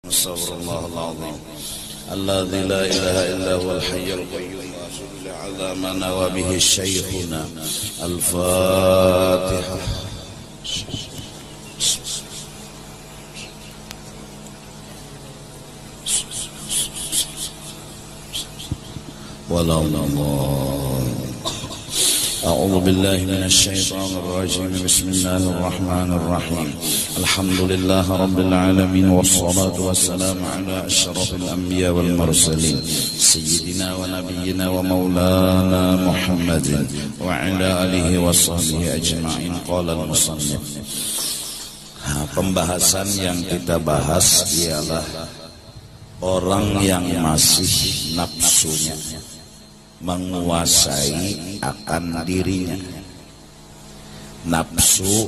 Astaghfirullah al-azim alladzi la ilaha illa huwal hayyul qayyum wa salli ala man wa bihi syekhuna al-fatihah. أعوذ بالله من الشيطان الرجيم بسم الله الرحمن الرحيم الحمد لله رب العالمين والصلاة والسلام على أشرف الأنبياء والمرسلين سيدنا ونبينا ومولانا محمد وعلى آله وصحبه أجمعين قال المصنف. Pembahasan yang kita bahas ialah orang yang masih nafsunya menguasai akan dirinya, nafsu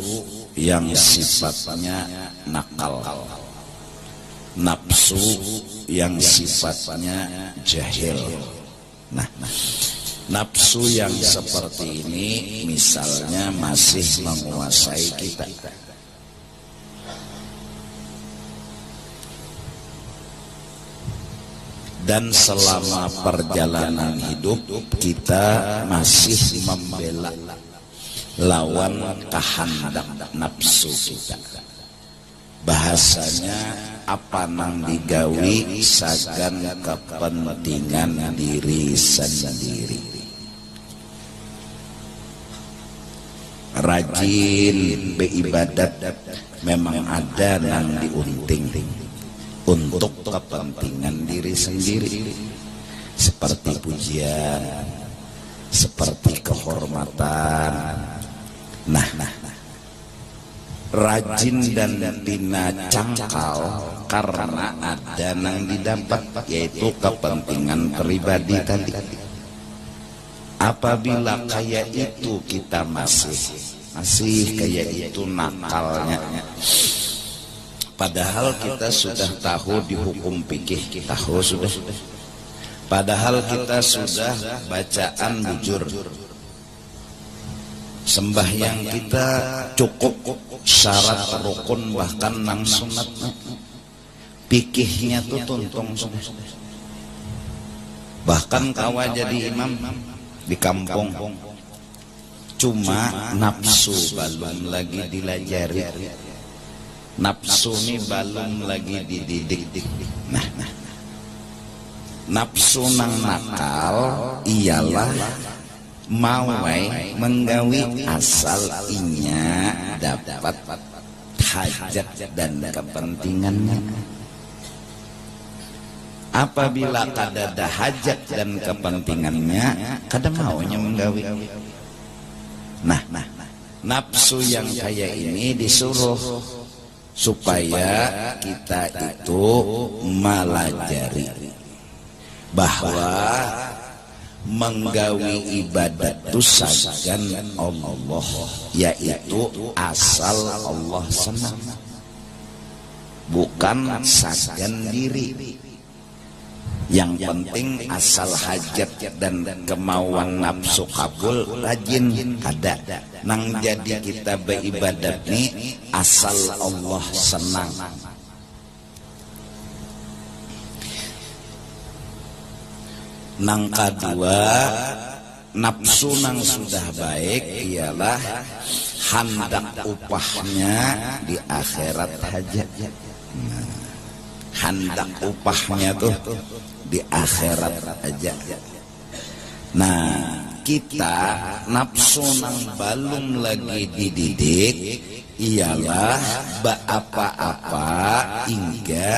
yang sifatnya nakal, nafsu yang sifatnya jahil. Nafsu yang seperti ini misalnya masih menguasai kita. Dan selama perjalanan hidup kita masih membela lawan kehendak nafsu kita. Bahasanya apa nang digawi sagan kepentingan diri sendiri. Rajin beribadat memang ada nang diunting untuk kepentingan diri sendiri, seperti pujian, seperti kehormatan. Rajin dan tina cangkal karena ada yang didapat, yaitu kepentingan pribadi tadi. Apabila kayak itu kita masih kayak itu nakalnya, padahal kita sudah tahu di hukum fikih, tahu sudah. Padahal kita sudah bacaan bujur. Sembahyang kita cukup syarat rukun bahkan nang sunat. Fikihnya tuh tuntung sudah. Bahkan kawa jadi imam di kampung. Cuma nafsu belum lagi dilajari. Nafsu ini belum lagi dididik. Nafsu nang nakal ialah mawai menggawi asal inya dapat hajat dan kepentingannya. Apabila kadada hajat dan kepentingannya, kada maunya menggawi. Nafsu yang kayak ini disuruh supaya kita itu melajari bahwa menggawi ibadat itu sagan Allah, yaitu asal Allah senang, bukan sagan diri. Yang penting asal hajat dan kemauan nafsu kabul rajin ada. Nang jadi kita beribadat nih asal Allah senang. Nang kedua, nafsu nang sudah baik ialah hendak upahnya di akhirat hajat. Hendak upahnya tuh di akhirat aja. Kita nafsu nang belum lagi dididik ialah apa-apa hingga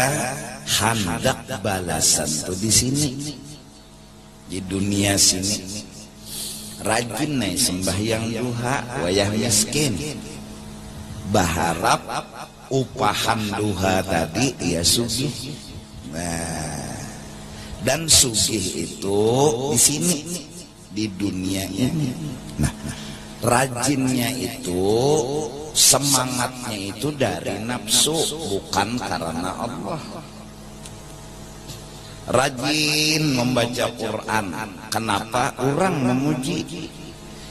hendak balasan tuh di sini, di dunia sini. Rajin nih sembahyang duha wayah miskin, berharap upahan duha tadi ya sugih. Dan sugih itu di sini, di dunia ini. Rajinnya itu, semangatnya itu dari nafsu, bukan karena Allah. Rajin membaca Quran, kenapa? Orang memuji.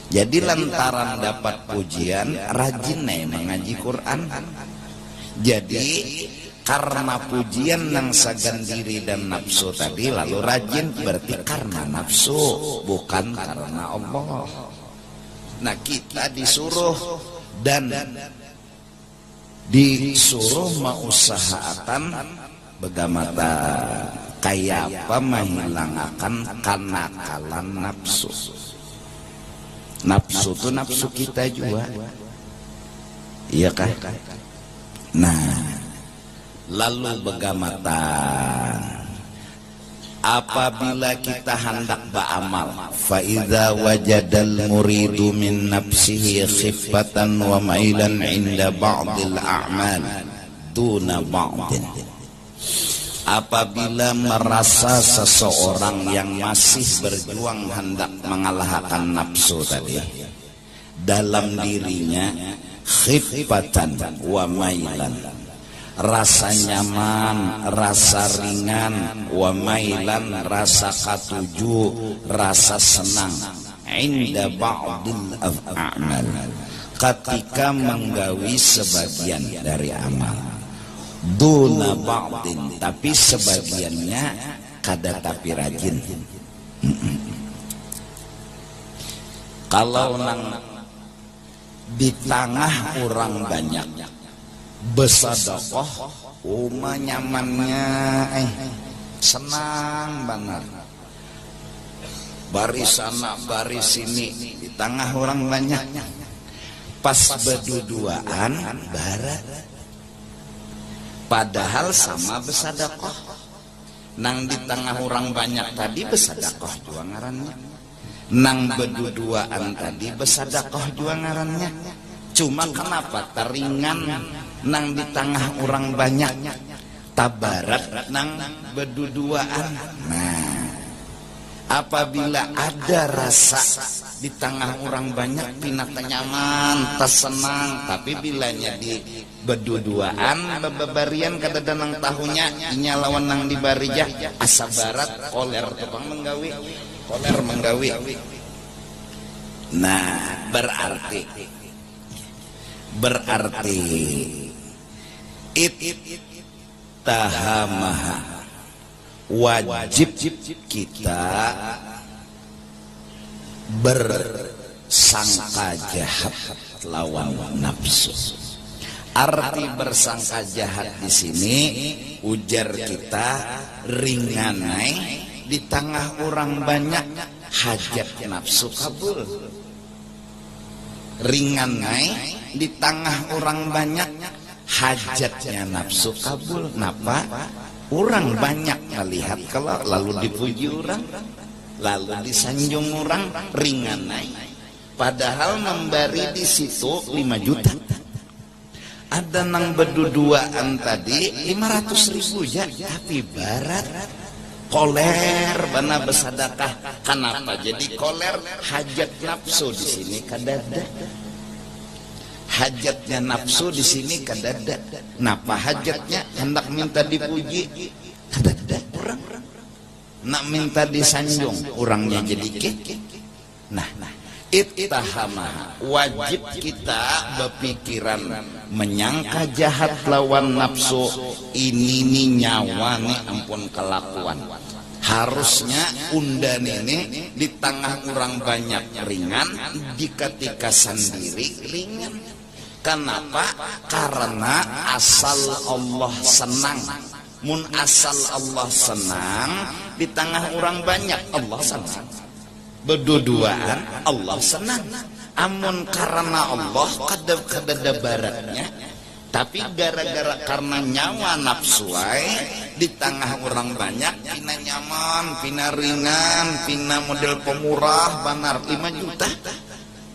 Jadi lantaran dapat pujian, rajin nih mengaji Quran. Jadi karena pujian nang sagan diri dan nafsu tadi lalu rajin, berarti karena nafsu bukan karena Allah. Nah kita disuruh dan disuruh mengusahakan begamata kayak apa menghilangkan kenakalan nafsu. Nafsu itu nafsu kita juga, iya kan? Nah, lalu begamata apabila kita hendak beramal, fa idza wajadal muridu min nafsihi khifatan wa mailan inda ba'dil a'mal duna ba'din. Apabila merasa seseorang yang masih berjuang hendak mengalahkan nafsu tadi dalam dirinya, khifatan wa mailan, rasa nyaman, rasa ringan, wa mailan, rasa katuju, rasa senang, inda ba'dil a'mal, ketika menggawi sebagian dari amal, duna ba'din, tapi sebagiannya kada tapi rajin. Kalau nang di tengah orang banyak besadokoh, uma nyamannya senang banget, baris sana baris sini di tengah orang banyak, pas berduduaan barat, padahal sama besadokoh. Nang di tengah orang banyak tadi besadokoh juga ngarannya, nang berduduaan tadi besadokoh juga ngarannya. Cuma kenapa teringan nang di tengah orang banyak, tabarat nang berduduaan. Nah, apabila ada rasa di tengah orang banyak pinata nyaman, tersenang, tapi bilanya di berduduaan bebarian kada danang tahunya inya lawan nang di barijah asa barat koler tukang menggawi, koler menggawi. Nah, berarti ittahamaha, wajib kita bersangka jahat lawan nafsu. Arti bersangka jahat di sini ujar kita ringanai di tengah orang banyak hajat nafsu kabul. Ringanai di tengah orang banyak hajatnya nafsu kabul. Napa? Orang banyak melihat kalau lalu dipuji orang, lalu disanjung orang, ringanai. Padahal memberi di situ 5 juta. Ada nang berduduaan tadi 500.000 ya, tapi barat koler bana besadakah. Kenapa jadi koler? Hajat nafsu di sini kadada. Hajatnya nafsu di sini kadada. Napa hajatnya? Hendak minta dipuji kadada orang. Nak minta disanjung orangnya jadi kek. Nah, ittahama, wajib kita berpikiran menyangka jahat lawan nafsu. Ini nih nyawa nih ampun kelakuan. Harusnya undan ini di tengah orang banyak ringan, di ketika sendiri ringan. Kenapa? Karena asal Allah senang. Mun asal Allah senang, di tengah orang banyak Allah senang. Berduduaan Allah senang. Amun karena Allah kadada baratnya, tapi gara-gara karena nyawa nafsuai di tengah orang banyak, pina nyaman, pina ringan, pina model pemurah banar 5 juta.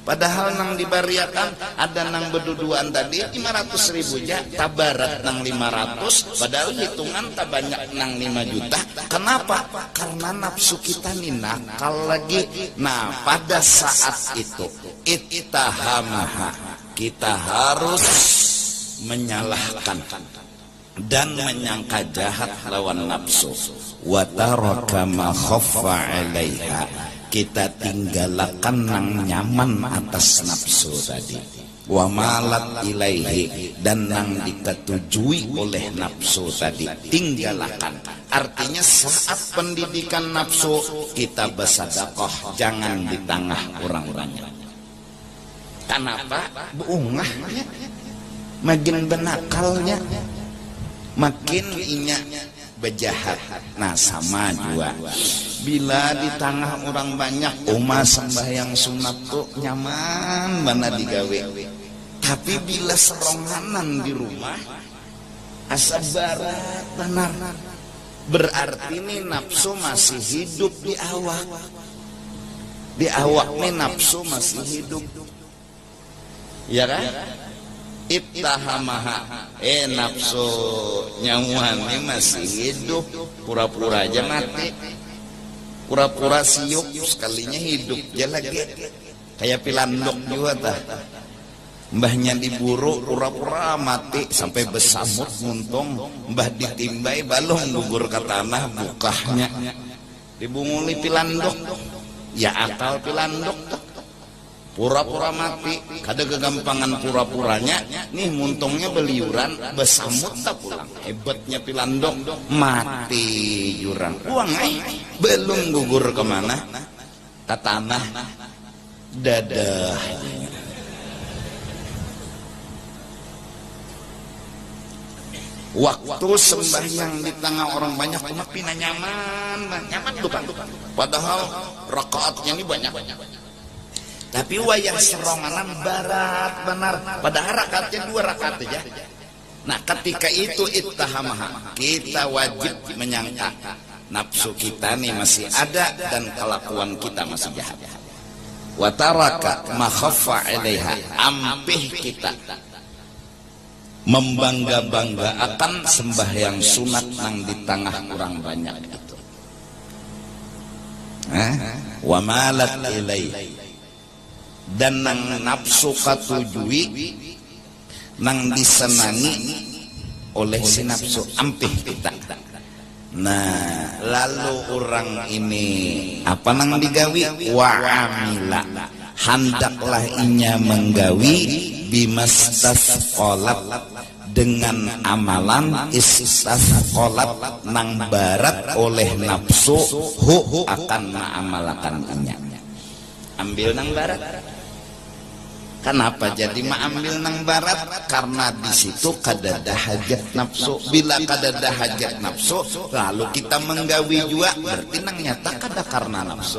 Padahal nang dibariakan ada nang berduduan tadi 500.000 ya, tabarat nang 500, padahal hitungan tak banyak nang 5 juta. Kenapa? Karena nafsu kita nih nakal lagi. Nah, pada saat itu ittahamaha, kita harus menyalahkan dan menyangka jahat lawan nafsu. Wa taraka ma khaffa 'alaiha, kita tinggalkan nang nyaman atas nafsu tadi. wa malat ilaihi, dan nang diketujui oleh nafsu tadi tinggalkan. Artinya saat pendidikan nafsu kita bersedekah jangan di tengah orang banyak. Kenapa? Beungahnya, makin benakalnya, makin inya bejahat. Nah sama juga bila di tengah orang banyak umat sembahyang sunat tuh nyaman mana digawe, tapi bila seronganan di rumah asa barat benar, berarti ini nafsu masih hidup di awak. Di awak nih nafsu masih hidup, ya kan? Ittahamaha, nafsu nyamuan ini masih hidup, pura-pura aja mati, pura-pura siup, sekalinya hidup aja lagi. Kayak pilandok juga tah, mbahnya diburu pura-pura mati sampai besamut muntung, mbah ditimbai balong gugur ke tanah bukahnya, dibunguli pilandok, ya akal pilandok tuh. Pura-pura mati, kada kegampangan pura-puranya, nih muntungnya beliuran, besamut tak pulang. Hebatnya pilandok, mati jurang. Uang belum gugur kemana? Ke tanah, dadah. Waktu sembahyang di tengah orang banyak, umat pina nyaman bukan? Padahal rakaatnya ini banyak. Tapi wayah seronganan barat benar, padahal rakaatnya 2 rakaat aja. Nah ketika itu ittahamaha, kita wajib menyangka nafsu kita nih masih ada dan kelakuan kita masih jahat. Wa taraka ma khaffa 'alaiha, ampih kita membangga-bangga akan sembahyang sunat nang di tengah orang banyak itu. Wa malat ilaihi, dan nang nafsu katujui nang disenangi oleh si nafsu, ampih kita. Nah lalu orang ini apa nang digawi? Wa amila, handaklah inya menggawi bimastasqalat, dengan amalan istasqalat nang barat oleh nafsu hu akan ma'amalakan inya. Ambil nang barat. Kenapa jadi ambil nang barat? Karena di situ kadada hajat nafsu. Bila kadada hajat nafsu, lalu kita menggawi juga, berarti nang nyata kada karena nafsu.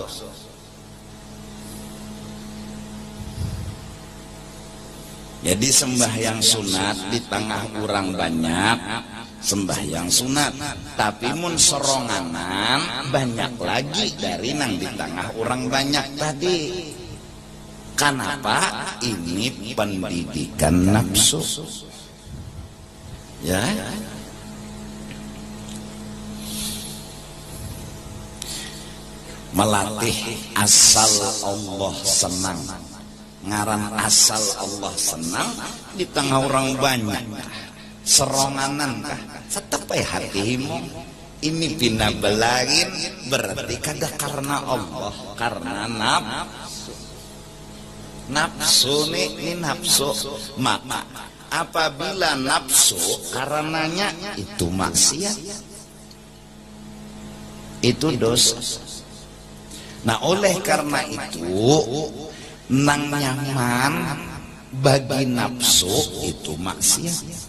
Jadi sembahyang sunat di tengah orang banyak, sembahyang sunat, tapi mun seronganan banyak lagi dari nang di tengah orang banyak tadi. Kenapa? Ini pendidikan nafsu, ya. Melatih asal Allah senang. Ngaran asal Allah senang di tengah orang banyak. Seronganan kah? Tetap hatimu ini bina belagin, berarti kada karena Allah, karena nafsu ini nafsu. Maka apabila nafsu karenanya itu maksiat, itu dosa. Nah oleh karena itu nang nyaman bagi nafsu itu maksiat.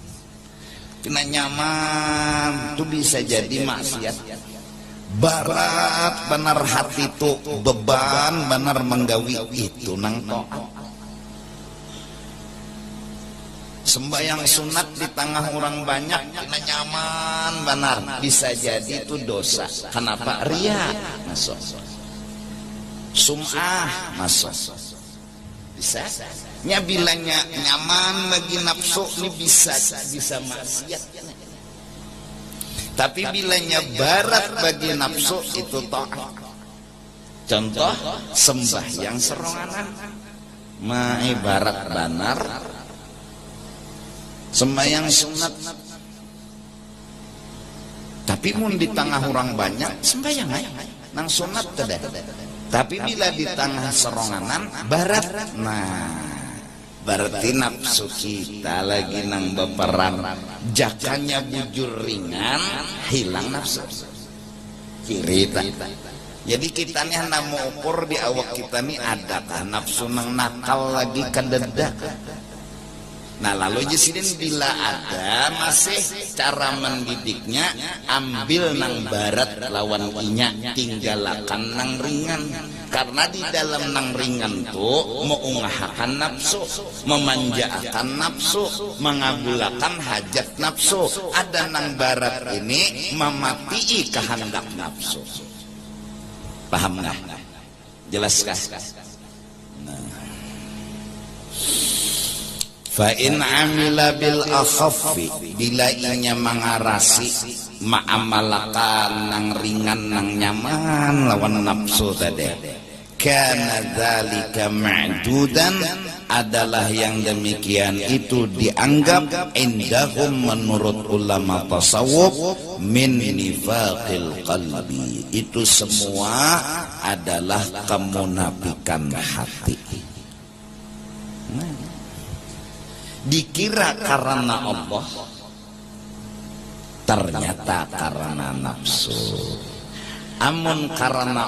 Kena nyaman itu bisa jadi maksiat. Barat benar hati itu beban benar menggawi itu nang taat. Sembahyang sunat di tengah orang banyak kena nyaman benar bisa jadi itu dosa. Kenapa? Ria masuk, sum'ah masuk. Bisa nya bilangnya nyaman bagi nafsu ini bisa maksiat. Tapi bilanya barat bagi nafsu itu taat. Contoh sembahyang seronganan ibarat banar sembahyang sunat, tapi mun di tengah orang banyak sembahyang nang sunat tidak. Tapi bila di tengah seronganan barat, nah berarti nafsu kita lagi nang beperang, jakanya bujur ringan, hilang nafsu kiri. Jadi kita nih hendak mau ukur di awak kita nih adakah nafsu nang nakal lagi kededak. Nah lalu jasidin bila ada masih cara mendidiknya, ambil nang barat lawan inya, tinggalakan nang ringan. Karena di dalam nang ringan tuh mengungahakan nafsu, memanjakan nafsu, mengabulakan hajat nafsu. Ada nang barat ini mematii kehendak nafsu. Paham nggak? Jelaskah? Fa in amila bil akhaffi, bila inya mengarasi ma'amalakan nang ringan nang nyaman lawan nafsu tadi, kana dzalika ma'dudan, adalah yang demikian itu dianggap indahum menurut ulama tasawuf min nifaqil qalbi, itu semua adalah kemunafikan hati. Dikira karena Allah, ternyata karena nafsu. Amun karena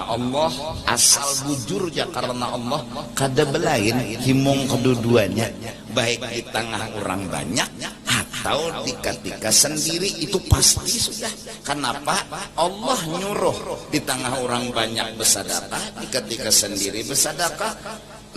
Allah, asal bujurnya karena Allah, kada belain himung kedua-duanya, baik di tengah orang banyak atau di ketika sendiri, itu pasti sudah. Kenapa? Allah nyuruh di tengah orang banyak bersedekah, di ketika sendiri bersedekah.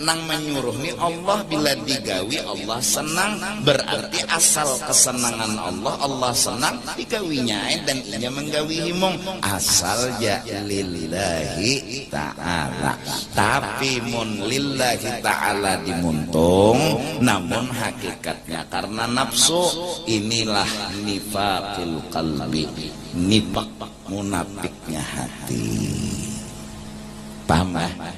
Nang menyuruh nih Allah, bila digawi Allah senang, berarti asal kesenangan Allah, Allah senang digawinya, dan inya menggawi himung asal ya lillahi ta'ala. Tapi mun lillahi ta'ala dimuntung, namun hakikatnya karena nafsu. Inilah nifaqil qalbi, nifaq munafiknya hati. Paham ya?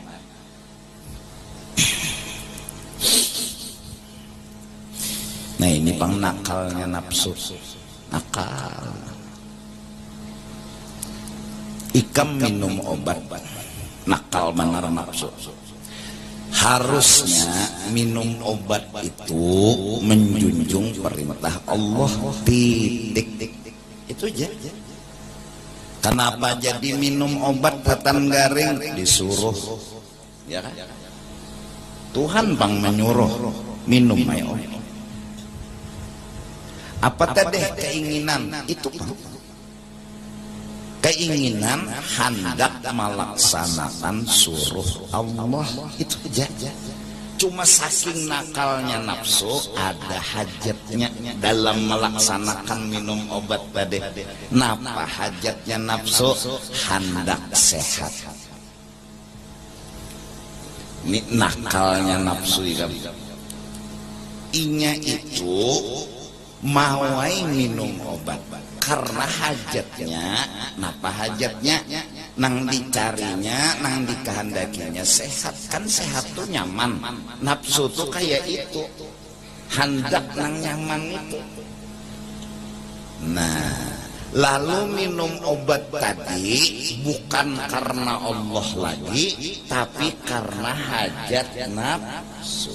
Nah ini pang nakalnya nafsu, nakal. Ikam minum obat, nakal benar nafsu. Harusnya minum obat itu menjunjung perintah Allah, titik. Itu aja. Kenapa jadi minum obat tatan garing disuruh? Ya kan? Tuhan bang menyuruh minum ayo. Apa tadi keinginan itu? Keinginan hendak melaksanakan suruh Allah, itu aja. Cuma saking nakalnya nafsu, ada hajatnya dalam melaksanakan minum obat tadi. Napa hajatnya nafsu? Hendak sehat. Ini nakalnya nafsu ya. Inya itu mawai minum obat karena hajatnya. Napa hajatnya? Nang dicarinya, nang dikehendakinya sehat. Kan sehat tuh nyaman. Nafsu tuh kayak itu, hendak nang nyaman itu. Nah, lalu minum obat tadi bukan karena Allah lagi, tapi karena hajat nafsu.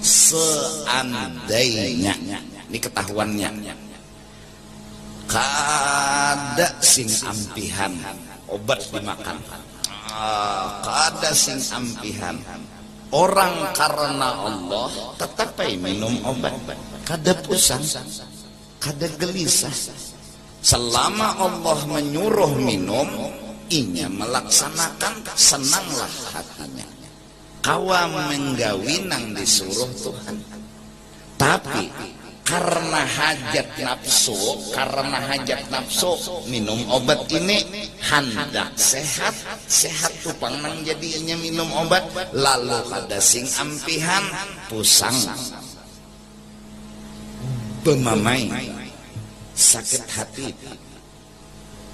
Seandainya, ini ketahuannya, kada sing ampihan obat dimakan, kada sing ampihan orang karena Allah tetap minum obat, kada pusing, kada gelisah. Selama Allah menyuruh minum, inya melaksanakan, senanglah hatinya. Kawa menggawi nang disuruh Tuhan. Tapi karena hajat nafsu, minum obat ini hendak sehat tupang nang jadinya minum obat, lalu kada sing ampihan, pusang, bemamai, sakit hati.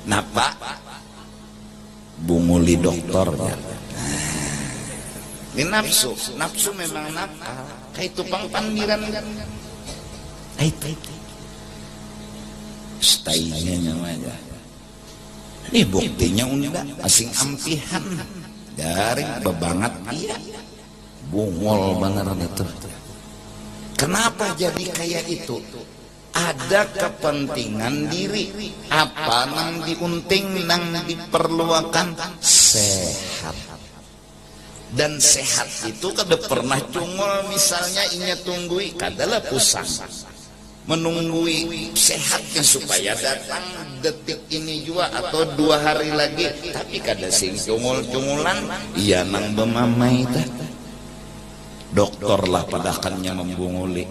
Napa? Bunguli dokternya. Ini nafsu memang nakal. Kayak tupang pandiran kan. Stainya namanya. Ini buktinya unda asing ampihan dari bebangat dia. bungol beneran itu. Kenapa jadi kayak itu? Ada kepentingan diri. Apa nang diunting, nang diperluakan? Sehat. Dan sehat itu kada pernah cungol, misalnya inya tunggui kadalah pusang menunggui sehatnya supaya datang detik ini juga atau 2 hari lagi, tapi kada sing cungol-cungulan iya nang bemamai tah. Doktor lah padakannya membunguli.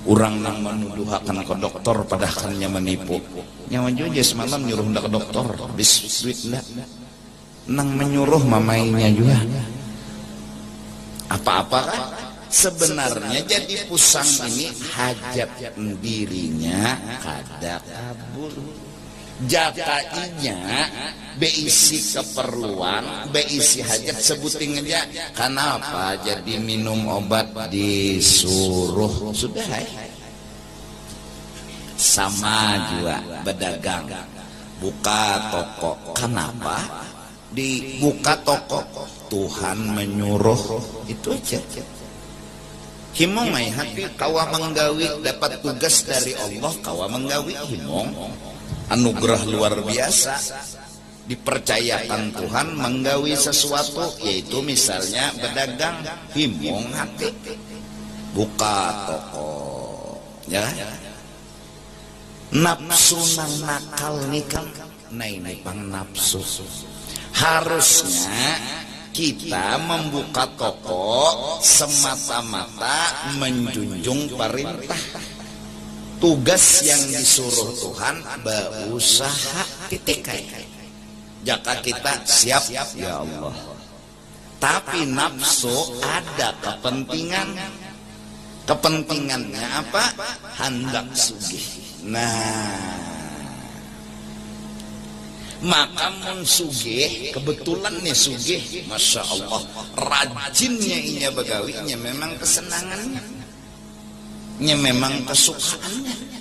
Orang nang menuduhakan ke dokter padakannya menipu. Nyawa juga semalam nyuruh ndak ke dokter, bis duit ndak. Nang menyuruh mamainya juga. Apa-apa kan? Sebenarnya jadi pusang ini hajat dirinya kada kabul. Jakainya beisi keperluan, beisi hajat sebuting aja. Kenapa jadi minum obat disuruh? Sudah sama juga berdagang, buka toko. Kenapa dibuka toko? Tuhan menyuruh, itu aja. Himong mai hati kawa menggawi, dapat tugas dari Allah kawa menggawi. Himong anugerah luar biasa, dipercayakan Tuhan menggawi sesuatu, yaitu misalnya berdagang. Himong hati buka toko ya. Nafsu nang nakal nikah, nah ini pang nafsu. Harusnya kita membuka toko semata-mata menjunjung perintah. Tugas yang disuruh Tuhan berusaha titik. Jaka kita siap ya Allah. Tapi nafsu ada kepentingan. Kepentingannya apa? Hendak sugih. Nah, maka mun sugih, kebetulan nih sugih, masya Allah, rajinnya inya begawinya, memang kesenangannya, memang kesukaannya.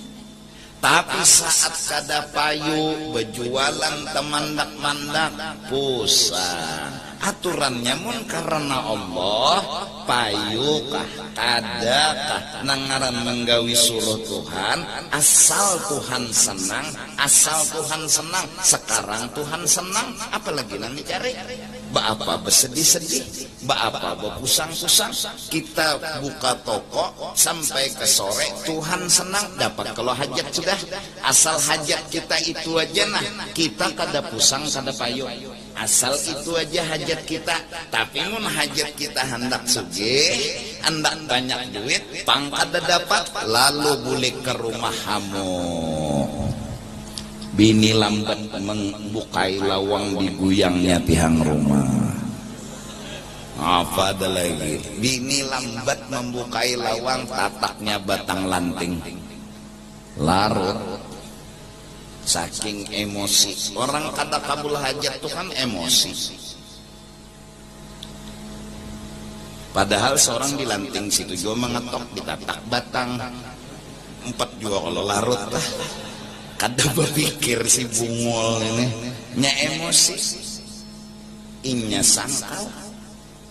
Tapi saat kada payu berjualan temandak-mandak pusang, aturannya mun karena Allah, payu kah kadakah nangaran menggawi suruh Tuhan, asal Tuhan senang, asal Tuhan senang. Sekarang Tuhan senang, apalagi nang dicari? Apa bersedih-sedih, apa berpusang-pusang. Kita buka toko sampai ke sore, Tuhan senang, dapat kalau hajat sudah. Asal hajat kita itu aja, nah kita kada pusang kada payu, asal itu aja hajat kita. Tapi mun hajat kita hendak sugih, hendak banyak duit, pang kada dapat, lalu boleh ke rumah hamu. Bini lambat membukai lawang diguyangnya tihang rumah. Apa ada lagi? Bini lambat membukai lawang, tataknya batang lanting. Larut saking emosi. Orang kada kabul hajat itu kan emosi. Padahal seorang dilanting situ juga mengetok, ditatak batang 4 juga kalau larut lah. Kada berpikir si bungol ini, nya emosi, inya sangkal,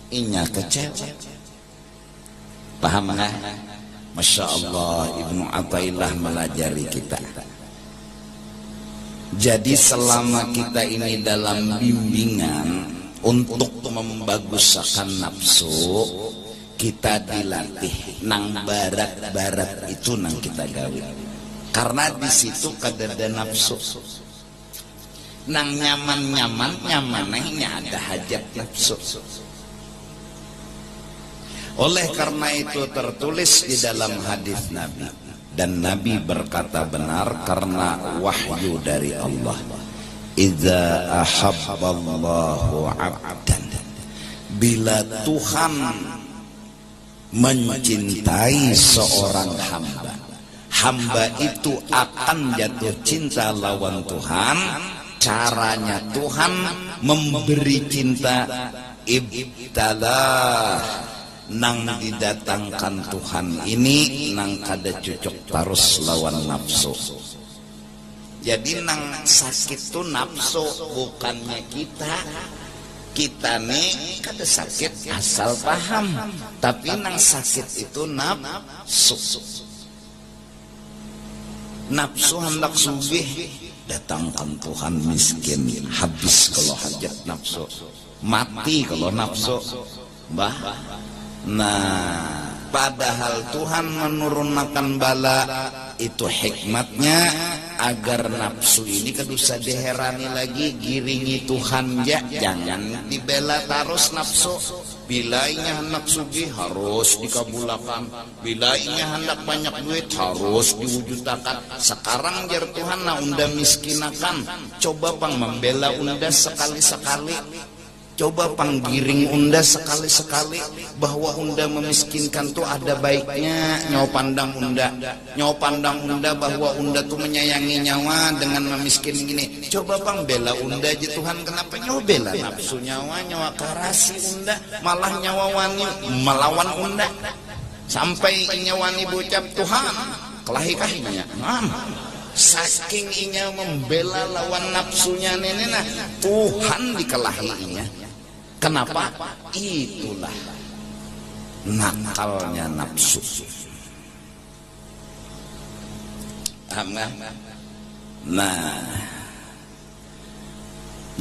inya kecewa. Paham nggak? Masya Allah, Ibnu Athaillah melajari kita. Jadi selama kita ini dalam bimbingan untuk membaguskan nafsu, kita dilatih nang barat-barat itu nang kita gawe. Karena di situ kadada nafsu. Nang nyamannya ada hajat nafsu. Oleh karena itu tertulis di dalam hadis Nabi, dan Nabi berkata benar karena wahyu dari Allah. Idza ahabballahu 'abdan, bila Tuhan mencintai seorang hamba, hamba itu akan jatuh cinta lawan Tuhan. Caranya Tuhan memberi cinta, ibtalah, nang didatangkan Tuhan ini nang kada cocok terus lawan nafsu. Jadi nang sakit tuh nafsu, bukannya kita. Kita nih kada sakit asal paham, tapi nang sakit itu nafsu. Nafsu hendak sugih, datangkan Tuhan miskin, habis kalau hajat nafsu, mati kalau nafsu. Nah, padahal Tuhan menurunkan bala itu hikmatnya agar nafsu ini kedusa diherani lagi, giringi Tuhan ya, jangan dibela terus nafsu. Bila inya hendak sugih harus dikabulakan, bila inya hendak banyak duit harus diwujudkan. Sekarang jar Tuhan na unda miskinakan, coba pang membela unda sekali-sekali, coba panggiring unda sekali-sekali bahwa unda memiskinkan tuh ada baiknya. Nyawa pandang unda bahwa unda tuh menyayangi nyawa dengan memiskin gini. Coba pang bela unda aja Tuhan, kenapa nyawa bela nafsu nyawa karasi unda, malah nyawa wani melawan unda sampai nyawani bocap Tuhan kelahi-kahinya. Saking inya membela lawan nafsunya nenena, Tuhan dikelahinya. Kenapa? Itulah nakalnya nafsu. Nah,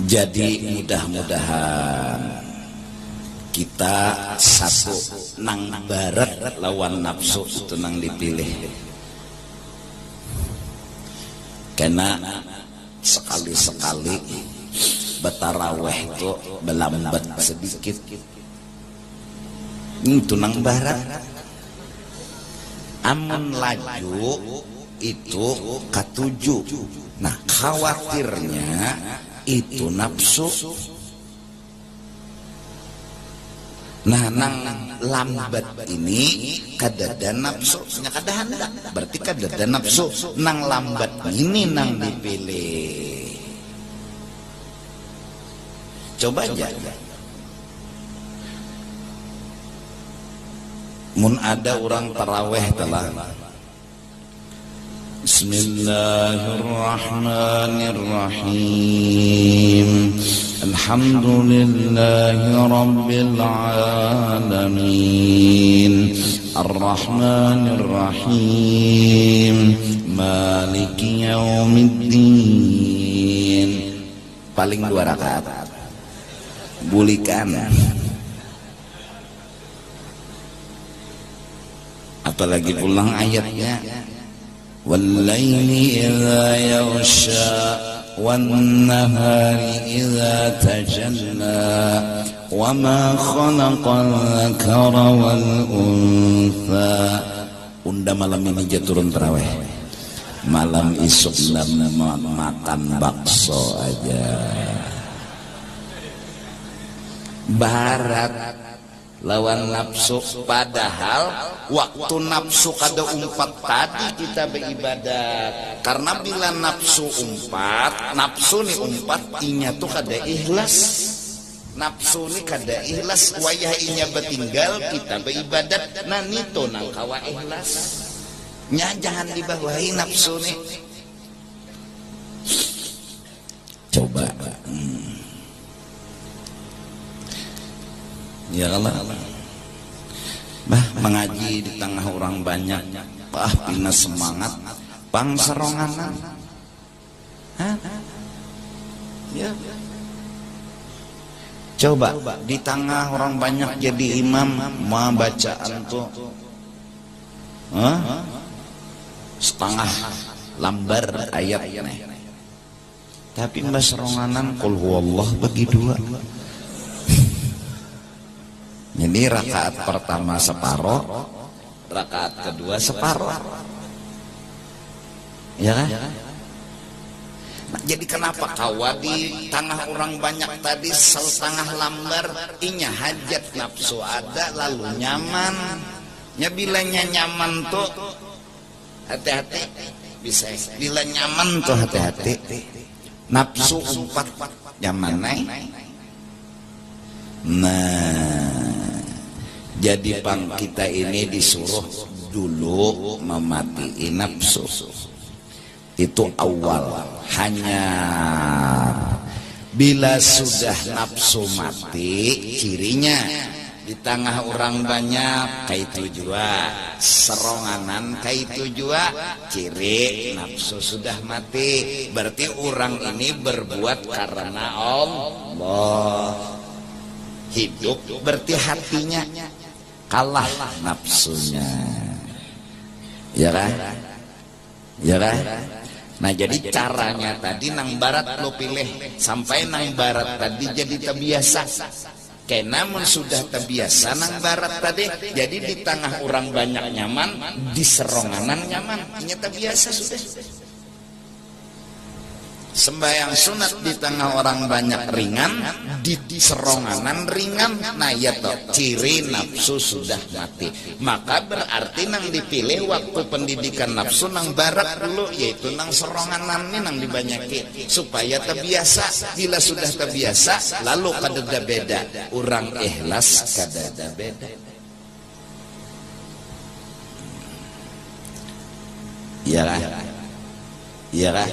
jadi mudah-mudahan kita satu nang barat lawan nafsu itu nang dipilih. Karena sekali-sekali betaraweh itu belambat sedikit, itu nang barat. Amun laju itu katuju. Nah, khawatirnya itu nafsu. Nah, nang lambat ini kadada nafsu, kada hendak, berarti kadada nafsu. Nang lambat ini nang dipilih. Coba aja. Mun ada orang taraweh telah Bismillahirrahmanirrahim. Alhamdulillahi rabbil alamin. Ar-Rahmanir-Rahim. Maliki yaumiddin. Paling 2 rakaat. Bulikan. Apalagi pulang ayatnya. Wal-laili idza yaghsha wan-nahari idza tajalla wa ma khalaqal dzakara wal untha. Unda malam ini turun tarawih. Malam isuk makan bakso aja. Barat lawan nafsu, padahal waktu nafsu kada umpat tadi kita beribadat. Karena bila nafsu umpat, nafsu ni umpat inya tuh kada ikhlas. Nafsu ni kada ikhlas, wayah inya bertinggal kita beribadat. Nah nito nang kawa ikhlas. Nya jangan dibawahi nafsu ni. Coba. Ya Allah, mengaji di tengah orang banyak, pina semangat, pang seronganan, ya. Coba di tengah orang banyak jadi imam, mau bacaan tuh, setengah lambar ayatnya, tapi mbak seronganan, qul huwallah bagi 2. Jadi rakaat pertama separoh, rakaat kedua separoh, ya kan? Nah, jadi kenapa kawa di tengah orang banyak tadi setengah lambar, inya hajat nafsu ada lalu nyaman. Ya bilanya nyaman tuh hati-hati, bisa. Bila nyaman tuh hati-hati. Nafsu umpat nyaman naik. Nah. Jadi pang kita ini disuruh dulu memati nafsu. Itu awal. Hanya Bila sudah nafsu mati, cirinya di tengah orang banyak kaitu jua, seronganan kaitu jua, ciri nafsu sudah mati. Berarti orang ini berbuat karena Allah. Hidup berarti hatinya kalah nafsunya. Ya kan? Ya kan? Nah jadi caranya tadi nang barat lo pilih sampai nang barat tadi jadi terbiasa. Karena sudah terbiasa nang barat tadi, jadi di tengah orang banyak nyaman, di seronganan nyaman, ini terbiasa sudah. Sembahyang sunat di tengah orang banyak ringan, di seronganan ringan. Nah ya toh, ciri nafsu sudah mati. Maka berarti nang dipilih waktu pendidikan nafsu nang barat dulu, yaitu nang seronganan ini nang dibanyakin supaya terbiasa. Bila sudah terbiasa, lalu kadeda beda. Orang ikhlas kadeda beda. Iya kan? Iya kan?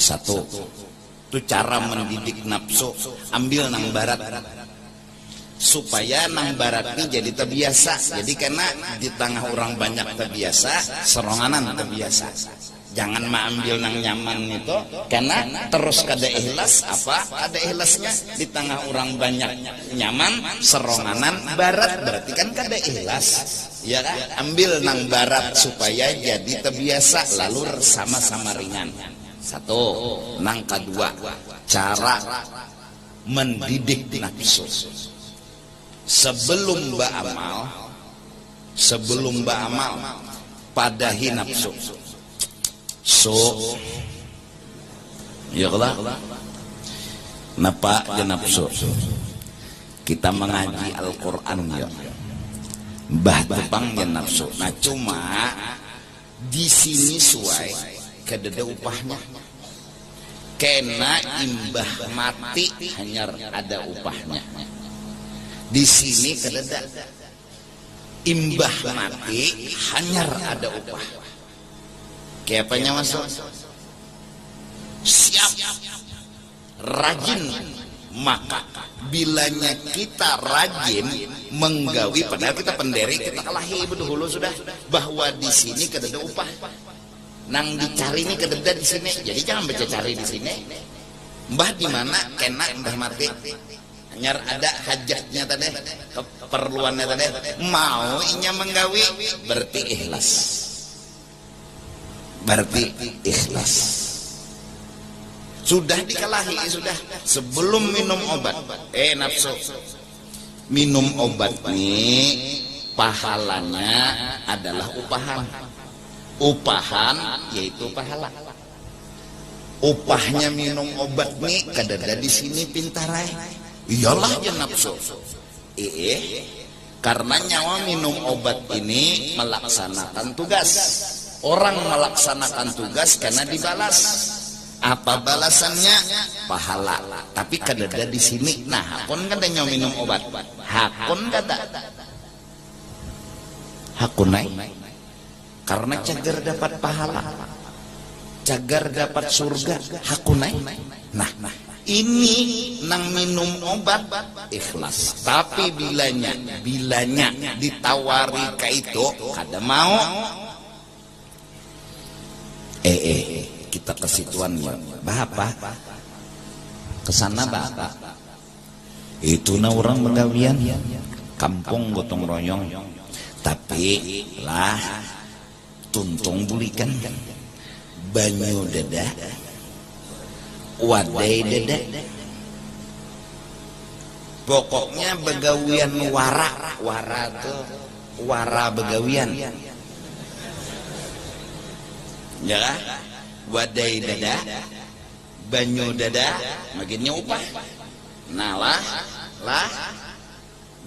Satu, itu cara mendidik nafsu, ambil nang barat supaya nang barat ini jadi terbiasa. Jadi karena di tengah orang banyak terbiasa, seronganan terbiasa. Jangan ambil nang nyaman itu, karena terus kada ikhlas. Apa ada ikhlasnya? Di tengah orang banyak nyaman, seronganan barat, berarti kan kada ikhlas. Ya kan? Ambil nang barat supaya jadi terbiasa, lalu sama-sama ringan. Satu, nang kedua, cara mendidik nafsu. Sebelum beramal, padahi nafsu. Ya Allah, napa ya nafsu? Kita mengaji Al-Quran ya, bah tepang ya nafsu. Nah cuma di sini suai kedede upahnya, kena imbah mati hanya ada upahnya. Di sini kedede imbah mati hanya ada upah. Kayak apanya masuk? Siap, rajin. Maka bilanya kita rajin menggawi, padahal kita penderi, kita kalahi dulu sudah bahwa di sini kedede upah. Nang dicari ini kededa di sini, jadi jangan baca cari di sini. Mbah di mana kena mbah mati, hanya ada hajatnya tadi, keperluannya tadi, mau inya menggawi, berarti ikhlas. Berarti ikhlas. Sudah dikalahi, sudah sebelum minum obat. Nafsu minum obat nih, pahalanya adalah upahan. Upahan yaitu pahala. Upahnya minum obat nih kadada di sini pintarai. Iyalah ya nafsu. Karena nyawa minum obat ini melaksanakan tugas. Orang melaksanakan tugas karena dibalas. Apa balasannya? Pahala. Tapi kadada di sini. Nah, hakun kada nyawa minum obat. Hakun kada. Hakunai. Karena cagar dapat pahala, cagar dapat surga, hakunai. Nah, ini nang minum obat ikhlas. Tapi bilanya ditawari ke itu kada mau. Kita ke situan ya, apa? Kesana apa? Itu na orang begawian, kampung gotong royong. Tapi lah tuntung bulikan, banyu dada, wadai dada. Pokoknya begawian wara tuh wara begawian. Ya, wadai dada, banyu dada, makinnya upah. Nah lah,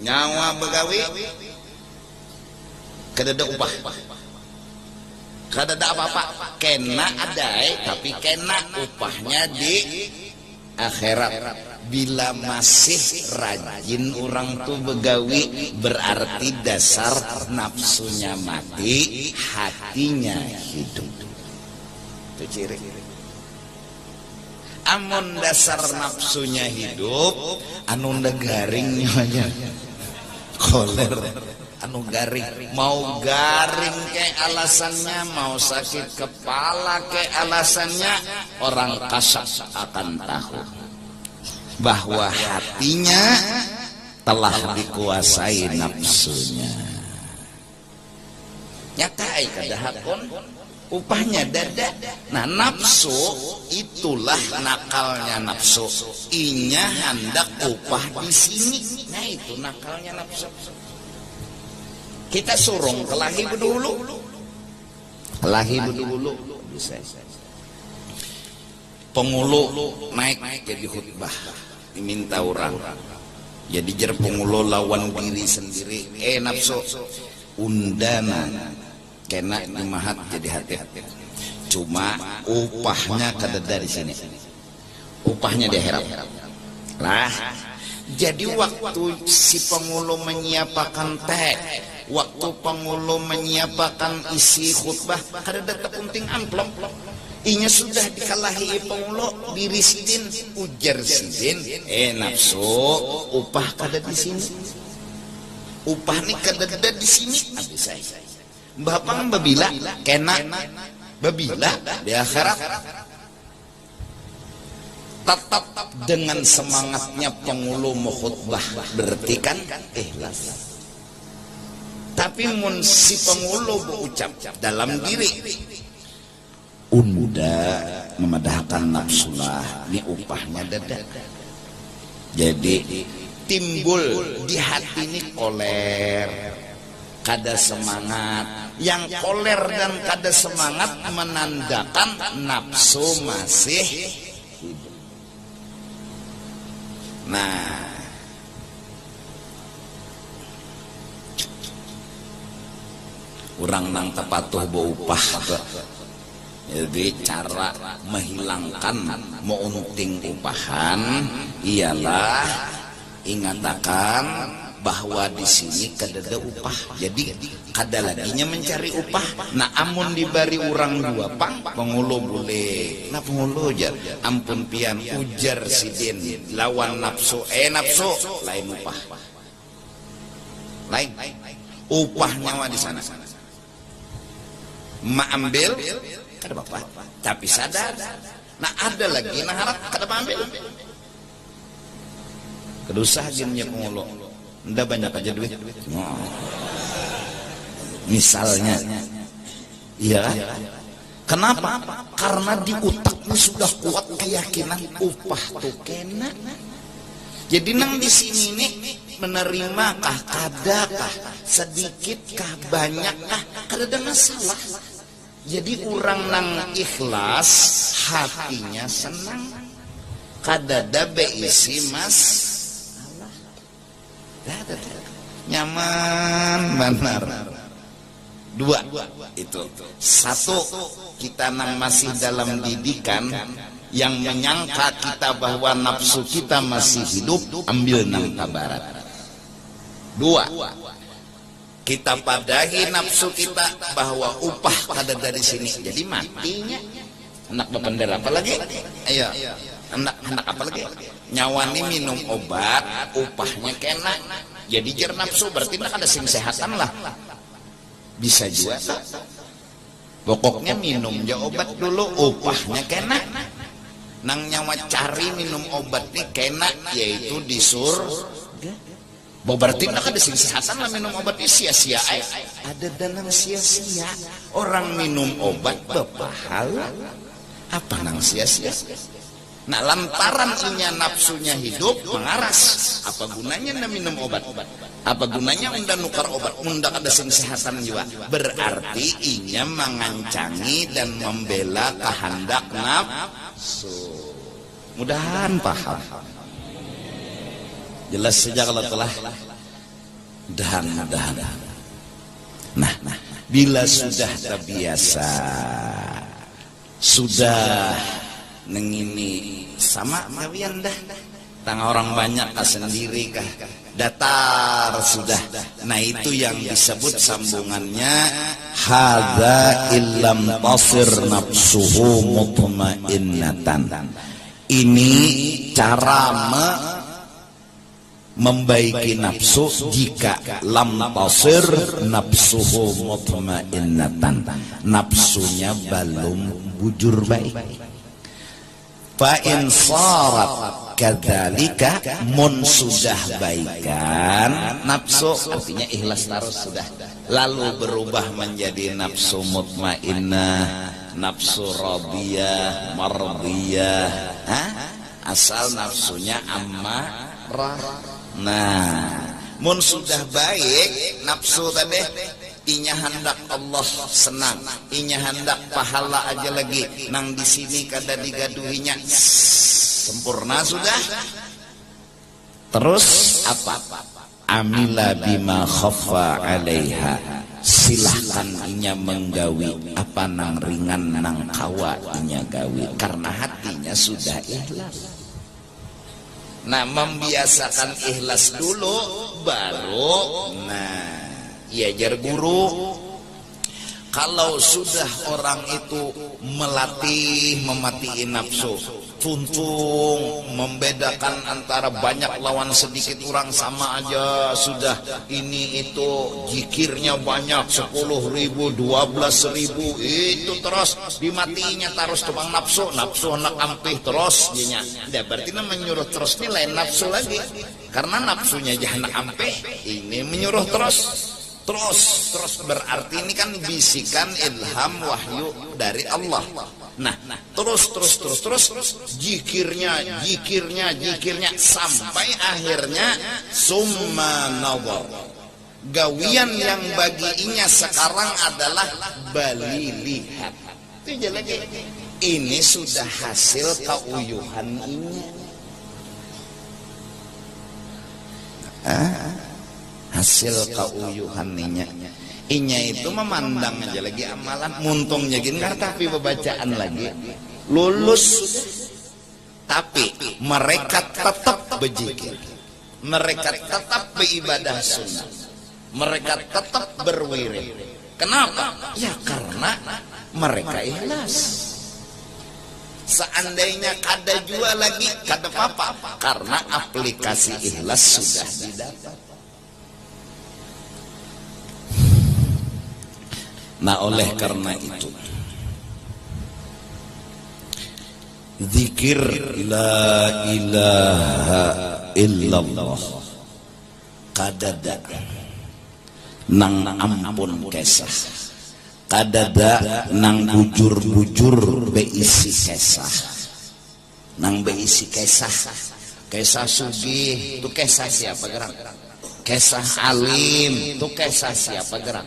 nyawa begawi, kadada upah. Kada ada apa-apa, kena ada tapi kena upahnya di akhirat. bila masih rajin orang tuh begawi, berarti dasar nafsunya mati, hatinya hidup. Itu ciri. Amun dasar nafsunya hidup, anu garing aja, koler, anu garing, mau garing kayak alasannya, mau sakit kepala kayak alasannya, orang kasar akan tahu bahwa hatinya telah dikuasai nafsunya. Nyatai kadahapun upahnya dada. Nah, nafsu itulah nakalnya nafsu. Inya hendak upah di sini. Nah, itu nakalnya nafsu. Kita surung kelahi bedulu. Kelahi bedulu bisa. Pengulu naik jadi khutbah, diminta orang. Jadi jer pengulu lawan diri sendiri. Nafsu undana kena dimahat jadi hati. Cuma upahnya kada dari sini. Upahnya di akhirat. Lah, jadi waktu si pengulu menyiapakan teh, waktu pengulu menyiapakan isi khutbah, kada ada penting amplop. Inya sudah dikalahi pengulu diri sidin, ujar sidin, nafsu, upah kada di sini. Upah ni kada ada di sini. Habis saya. Bapak babila kena babila di akhirat. Tetap dengan semangatnya pengulu khutbah, berarti kan ikhlas. Tapi mun si pengulu berucap dalam diri, unda memadahkan nafsulah, ni upahnya dada. Jadi timbul di hati ini koler, kada semangat. Yang koler dan kada semangat menandakan nafsu masih hidup. Nah, orang nang tepatuh beupah. Jadi cara menghilangkan meunting upahan ialah ingatakan bahwa di sini kada ada upah. Jadi kada laginya mencari upah. Nah, amun dibari orang dua pang pengulu boleh. Nah, pengulu jar ampun pian ujar sidin lawan nafsu. Nafsu lain upah. Lain upah nyawa di sana. Ma ambil kada apa, tapi sadar. Nah, ada lagi nah harap kada ambil. Kedusah jinnya pengulu. Nda banyak aja duit. Misalnya, iya. Kenapa? Karena di otaknya sudah kuat keyakinan upah tuh kena. Jadi nang di sini nih menerima kah, kadakah, sedikit kah, banyak kah, kada ada masalah. Jadi orang nang ikhlas, hatinya senang. Kada ada beisi mas. Nyaman benar. Dua itu. Satu, kita nang masih dalam didikan yang menyangka kita bahwa nafsu kita masih hidup, ambil nang kabarat. Dua, kita padahi nafsu kita bahwa upah kada dari sini. Jadi matinya anak bapender apa lagi? Ayo, anak apa lagi? Nyawani minum obat, upahnya kena. Jadi jer nafsu berarti nak ada sing sehatan lah. Bisa juga. Pokoknya minum ja obat dulu, upahnya kena. Nang nyawa cari minum obat nih kena, yaitu surga. Berarti nak ada sing sehatan lah minum obat ini sia-sia. Ada danang sia-sia. Orang minum obat berpahala. Apa nang sia-sia? Nah, lantaran inya nafsunya hidup mengaras, apa gunanya anda minum obat? Apa gunanya anda nukar obat? Unda ada kesehatan juga. Berarti inya mengancangi dan membela kehendak nafsu. Mudahan paham. Jelas saja kalau telah mudahan. Nah, bila sudah terbiasa, sudah nengini sama kawian dah tang orang banyak kah sendiri kah, datar sudah. Nah itu yang disebut sambungannya hadza illam tasir nafsuhu mutmainnatan. Ini cara membaiki nafsu jika lam tasir nafsuhu mutmainnatan, nafsunya belum bujur baik. Fa in sarat kadzalika, mun sudah baikan nafsu, artinya ikhlas terus sudah, lalu berubah menjadi nafsu mutmainnah, nafsu radiyah, mardiyah, asal nafsunya ammarah. Nah, mun sudah baik nafsu tadi, inya hendak Allah senang, inya hendak pahala aja lagi, nang di sini kada digaduhinya, sempurna sudah. Terus apa? Amila bima khaffa alaiha, silahkan inya menggawi apa nang ringan nang kawa inya gawi, karena hatinya sudah ikhlas. Nah, membiasakan ikhlas dulu, baru jar guru. Kalau sudah orang itu melatih mematikan nafsu, tuntung membedakan antara banyak lawan sedikit orang sama aja sudah, ini itu zikirnya banyak 10.000 12.000 itu terus dimatinya terus tukang nafsu anak ampih terus dinya. Berarti menyuruh terus ini lain nafsu lagi, karena nafsunya anak ampih, ini menyuruh terus berarti ini kan bisikan ilham wahyu dari Allah. Nah, terus zikirnya sampai akhirnya summa nazar. Gawian yang baginya sekarang adalah bali lihat. Itu lagi. Ini sudah hasil keuyuhan ini. Hasil keuyuhan inya itu memandang aja lagi amalan, muntungnya gini tapi bacaan lagi lulus, tapi mereka tetap berzikir, mereka tetap beribadah sunnah, mereka tetap berwirid. Kenapa? Ya karena mereka ikhlas. Seandainya kada jua lagi kada apa-apa, karena aplikasi ikhlas sudah didapat. Nah, oleh karena itu zikir la ilaha illallah kadada nang ampun kesah, kadada nang bujur-bujur beisi kesah, nang beisi kesah sugih itu kesah siapa gerak, kesah alim itu kesah siapa gerak,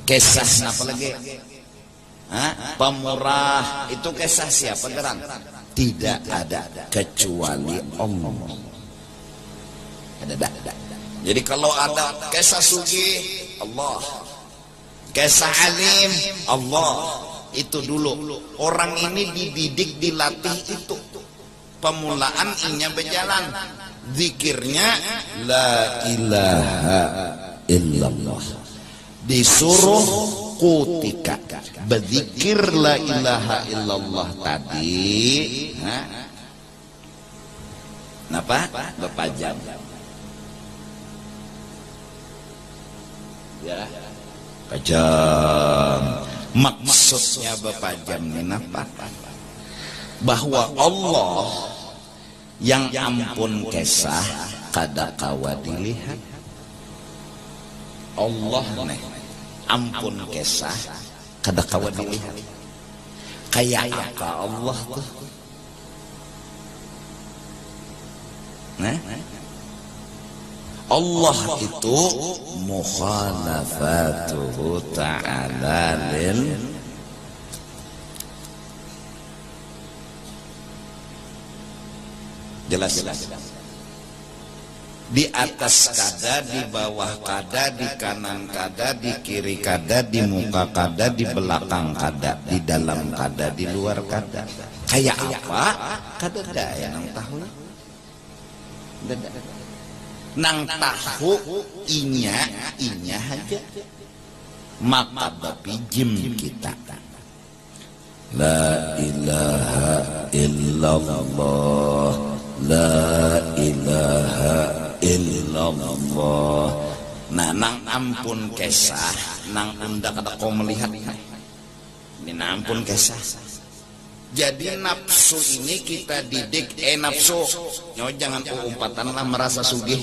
kesah apa lagi? Pemurah itu kesah siapa gerak? Tidak ada kecuali Allah. Ada. Jadi kalau ada kesah sugi Allah, kesah alim Allah, itu dulu. Orang ini dididik, dilatih itu. Pemulaan inya berjalan. Zikirnya la ilaha illallah. Disuruh kutika berzikir la ilaha illallah tadi, kenapa? Bapak jam ya, pajam. Maksudnya Bapak jam ini apa? Bahwa Allah yang ampun kesah kada kawa dilihat. Allah nih ampun kesah kada kawa dilihat. Kayak apa Allah tuh? Nah, Allah itu mukhalafatuhu ta'ala lil jelas. Di atas kada, di bawah kada, di kanan kada, di kiri kada, di muka kada, di belakang kada, di dalam kada, di luar kada. Kayak apa? Kada ada yang tahu. Nang tahu inya aja, maka babi jim kita. La ilaha illallah, la ilaha illallah. Nah, nang ampun kesah, nang unda kada kau melihat ini ampun kesah. Jadi nafsu ini kita didik, nafsu, jangan umpatan lah merasa sugih.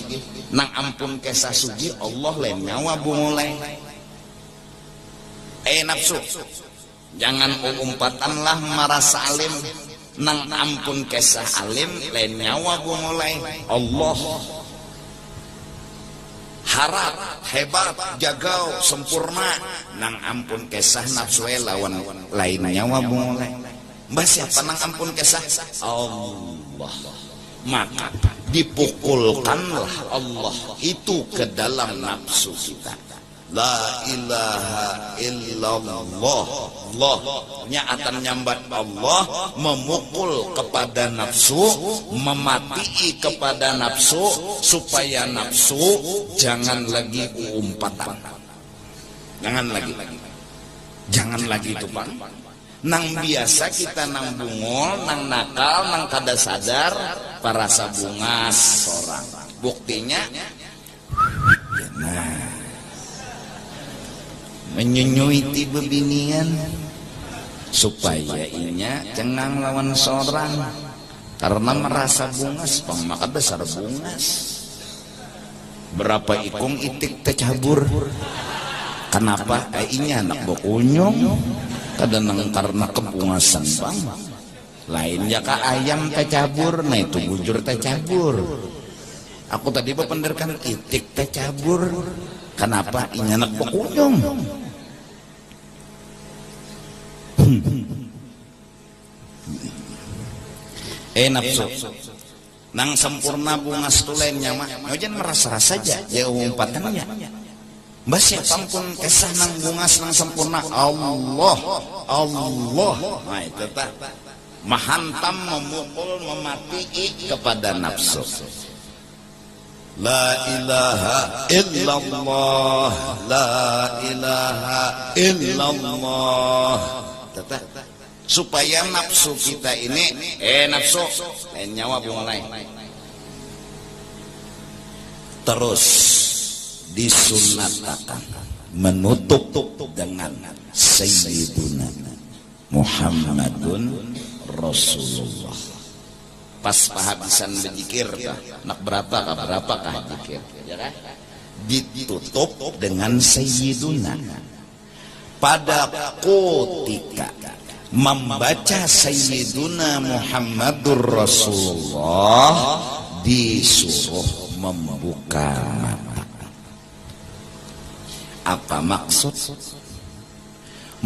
Nang ampun kesah sugih, Allah lain nyawa bungulai. Nafsu, jangan umpatan lah merasa alim. Nang ampun kesah alim, lain nyawa bungulai. Allah harap, hebat, jagau, sempurna. Nang ampun kesah nafsu lawan lain nyawa bungulai. Mbah siapa nang ampun kesah? Allah. Maka dipukulkanlah Allah itu ke dalam nafsu kita. La ilaha illallah. Allah nyatan nyambat Allah memukul kepada nafsu, memati kepada nafsu supaya nafsu jangan lagi umpatan. Jangan lagi itu Pak. Nang biasa kita nang bungol, nang nakal, nang kada sadar parasa bungas orang. Buktinya nah menyunyuiti bebinian supaya inya cengang lawan seorang karena merasa bungas maka besar bungas. Berapa ikung itik tecabur. Kenapa? Inya anak bokunyong kadang karena kebungasan bang. Lain ya ka ayam tecabur, nah itu bujur tecabur. Aku tadi bependerkan itik tecabur. Kenapa? Inya anak bokunyong. Nafsu nang sempurna bungas tulennya mah jangan merasa saja ya umpatannya. Mbah siapapun kesah nang bungas nang sempurna Allah. Nah itu tak mahantam memukul memati kepada nafsu. La ilaha illallah, la ilaha illallah. Supaya nafsu kita ini nafsu nyawa mulai terus disunatkan menutup dengan Sayyiduna Muhammadun Rasulullah. Pas pahabisan berzikir nak berapakah zikir ya kan? Ditutup dengan Sayyiduna. Pada ketika membaca Sayyiduna Muhammadur Rasulullah disuruh membuka mata. Apa maksud?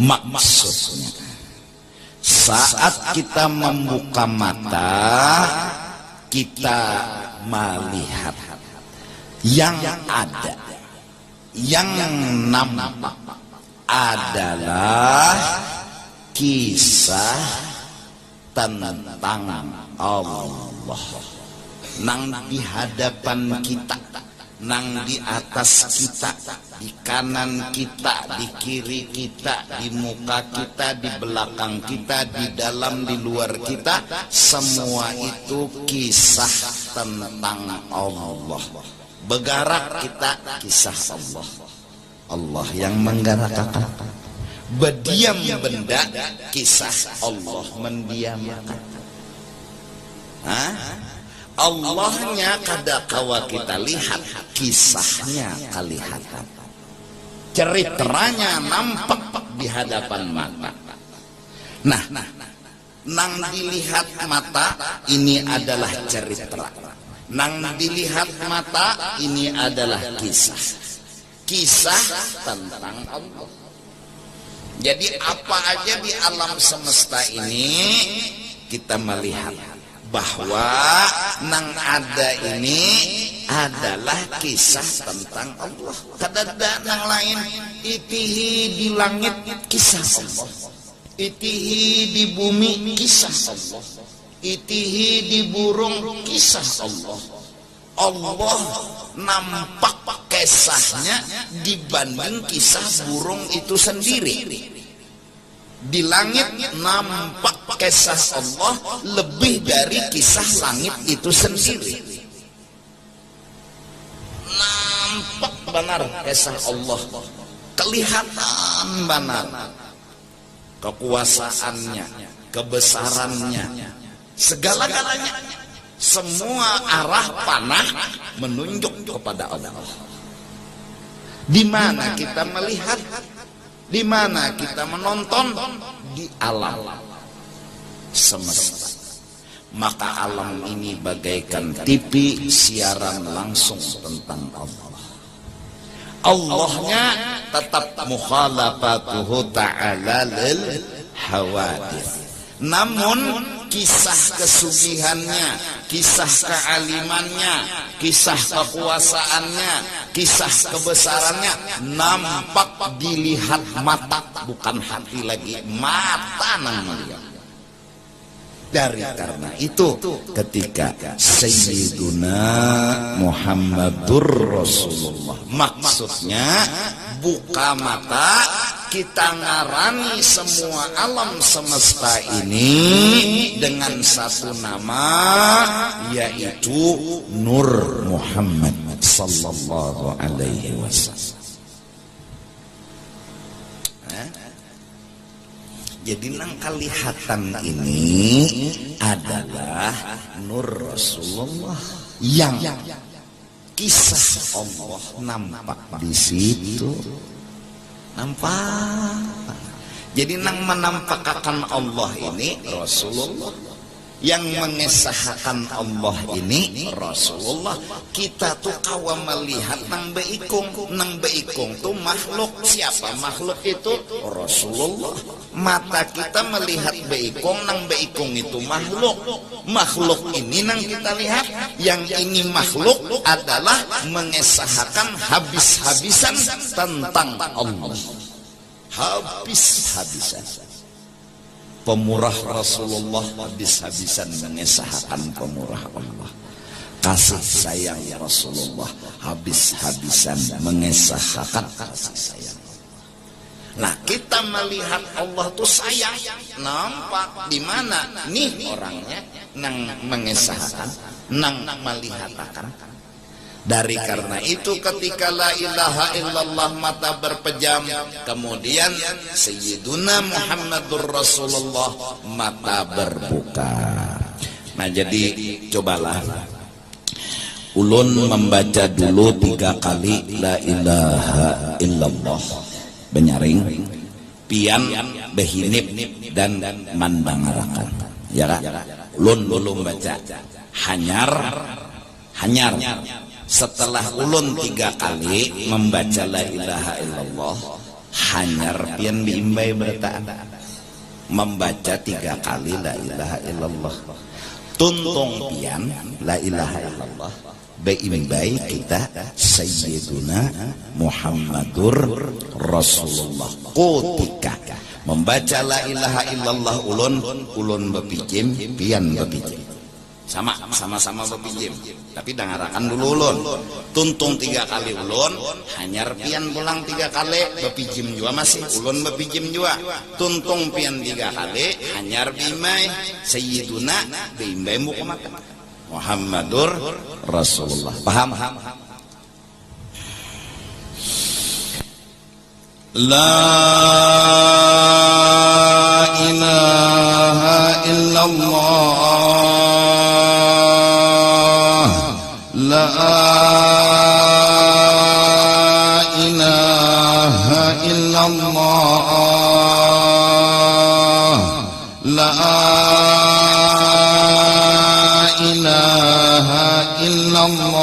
Maksudnya saat kita membuka mata kita melihat yang ada, yang nampak adalah kisah tentang Allah nang di hadapan kita, nang di atas kita, di kanan kita, di kiri kita, di muka kita, di belakang kita, di dalam, di luar kita, semua itu kisah tentang Allah. Bergerak kita kisah Allah. Allah yang menggerakkan. Berdiam benda kisah Allah mendiamkan. Allahnya kada kawa kita lihat, kisahnya kelihatan. Ceritanya nampak di hadapan mata. Nah, nang dilihat mata ini adalah cerita. Nang dilihat mata ini adalah kisah. Kisah tentang Allah. Jadi apa aja di alam semesta ini kita melihat bahwa nang ada ini adalah kisah tentang Allah. Kadada nang lain itihi di langit kisah Allah, itihi di bumi kisah Allah, itihi di burung kisah Allah, Allah nampak kisahnya dibanding kisah burung itu sendiri. Di langit nampak kisah Allah lebih dari kisah langit itu sendiri. Nampak benar kisah Allah, kelihatan benar kekuasaannya, kebesarannya, segala-galanya. Semua arah panah menunjuk kepada Allah. Di mana kita melihat, di mana kita menonton, di alam semesta. Maka alam ini bagaikan TV siaran langsung tentang Allah. Allahnya tetap mukhalafatuhu ta'ala lil hawadith. Namun kisah kesugihannya, kisah kealimannya, kisah kekuasaannya, kisah kebesarannya nampak dilihat mata, bukan hati lagi, mata nang melihat. Dari karena itu ketika Sayyiduna Muhammadur Rasulullah, maksudnya buka mata, kita ngarani semua alam semesta ini dengan satu nama, yaitu Nur Muhammad sallallahu alaihi wasallam. Jadi nang kelihatan ini adalah Nur Rasulullah yang kisah Allah nampak di situ. Nampak. Jadi nang menampakkan Allah ini Rasulullah, yang mengesahkan Allah ini Rasulullah. Kita tuh kawa melihat nang beikung tuh makhluk. Siapa makhluk itu? Rasulullah. Mata kita melihat beikung, nang beikung itu makhluk. Makhluk ini nang kita lihat, yang ini makhluk adalah mengesahkan habis-habisan tentang Allah. Habis-habisan. Pemurah Rasulullah habis-habisan mengesahkan pemurah Allah. Kasih sayang Rasulullah habis-habisan mengesahkan kasih sayang. Nah, kita melihat Allah tuh sayang, nampak di mana nih orangnya nang mengesahkan, nang melihatakan. Dari karena itu ketika la ilaha illallah mata berpejam, kemudian Sayyiduna Muhammadur Rasulullah mata berbuka. Nah, jadi cobalah ulun membaca dulu 3 kali la ilaha illallah, benyaring, pian, behinip, dan mandangarakan. Ya kan? Ulun dulu membaca hanyar. Setelah ulun 3 kali membaca la ilaha illallah, hanyar pian diimbai bertaan membaca 3 kali la ilaha illallah. Tuntung pian la ilaha illallah, beimbai kita Sayyiduna Muhammadur Rasulullah. Ketika membaca la ilaha illallah ulun bepijim, pian bepijim. Sama-sama bepijim, tapi dengarakan dulu ulun. Tuntung 3 kali ulun, hanyar pian pulang 3 kali, bepijim juga masih ulun bepijim juga. Tuntung pian 3 kali, hanyar bimai Sayyiduna bimai Muhammad Muhammadur Rasulullah. Paham? La ilaha illallah, la ilaha illallah, la ilaha illallah.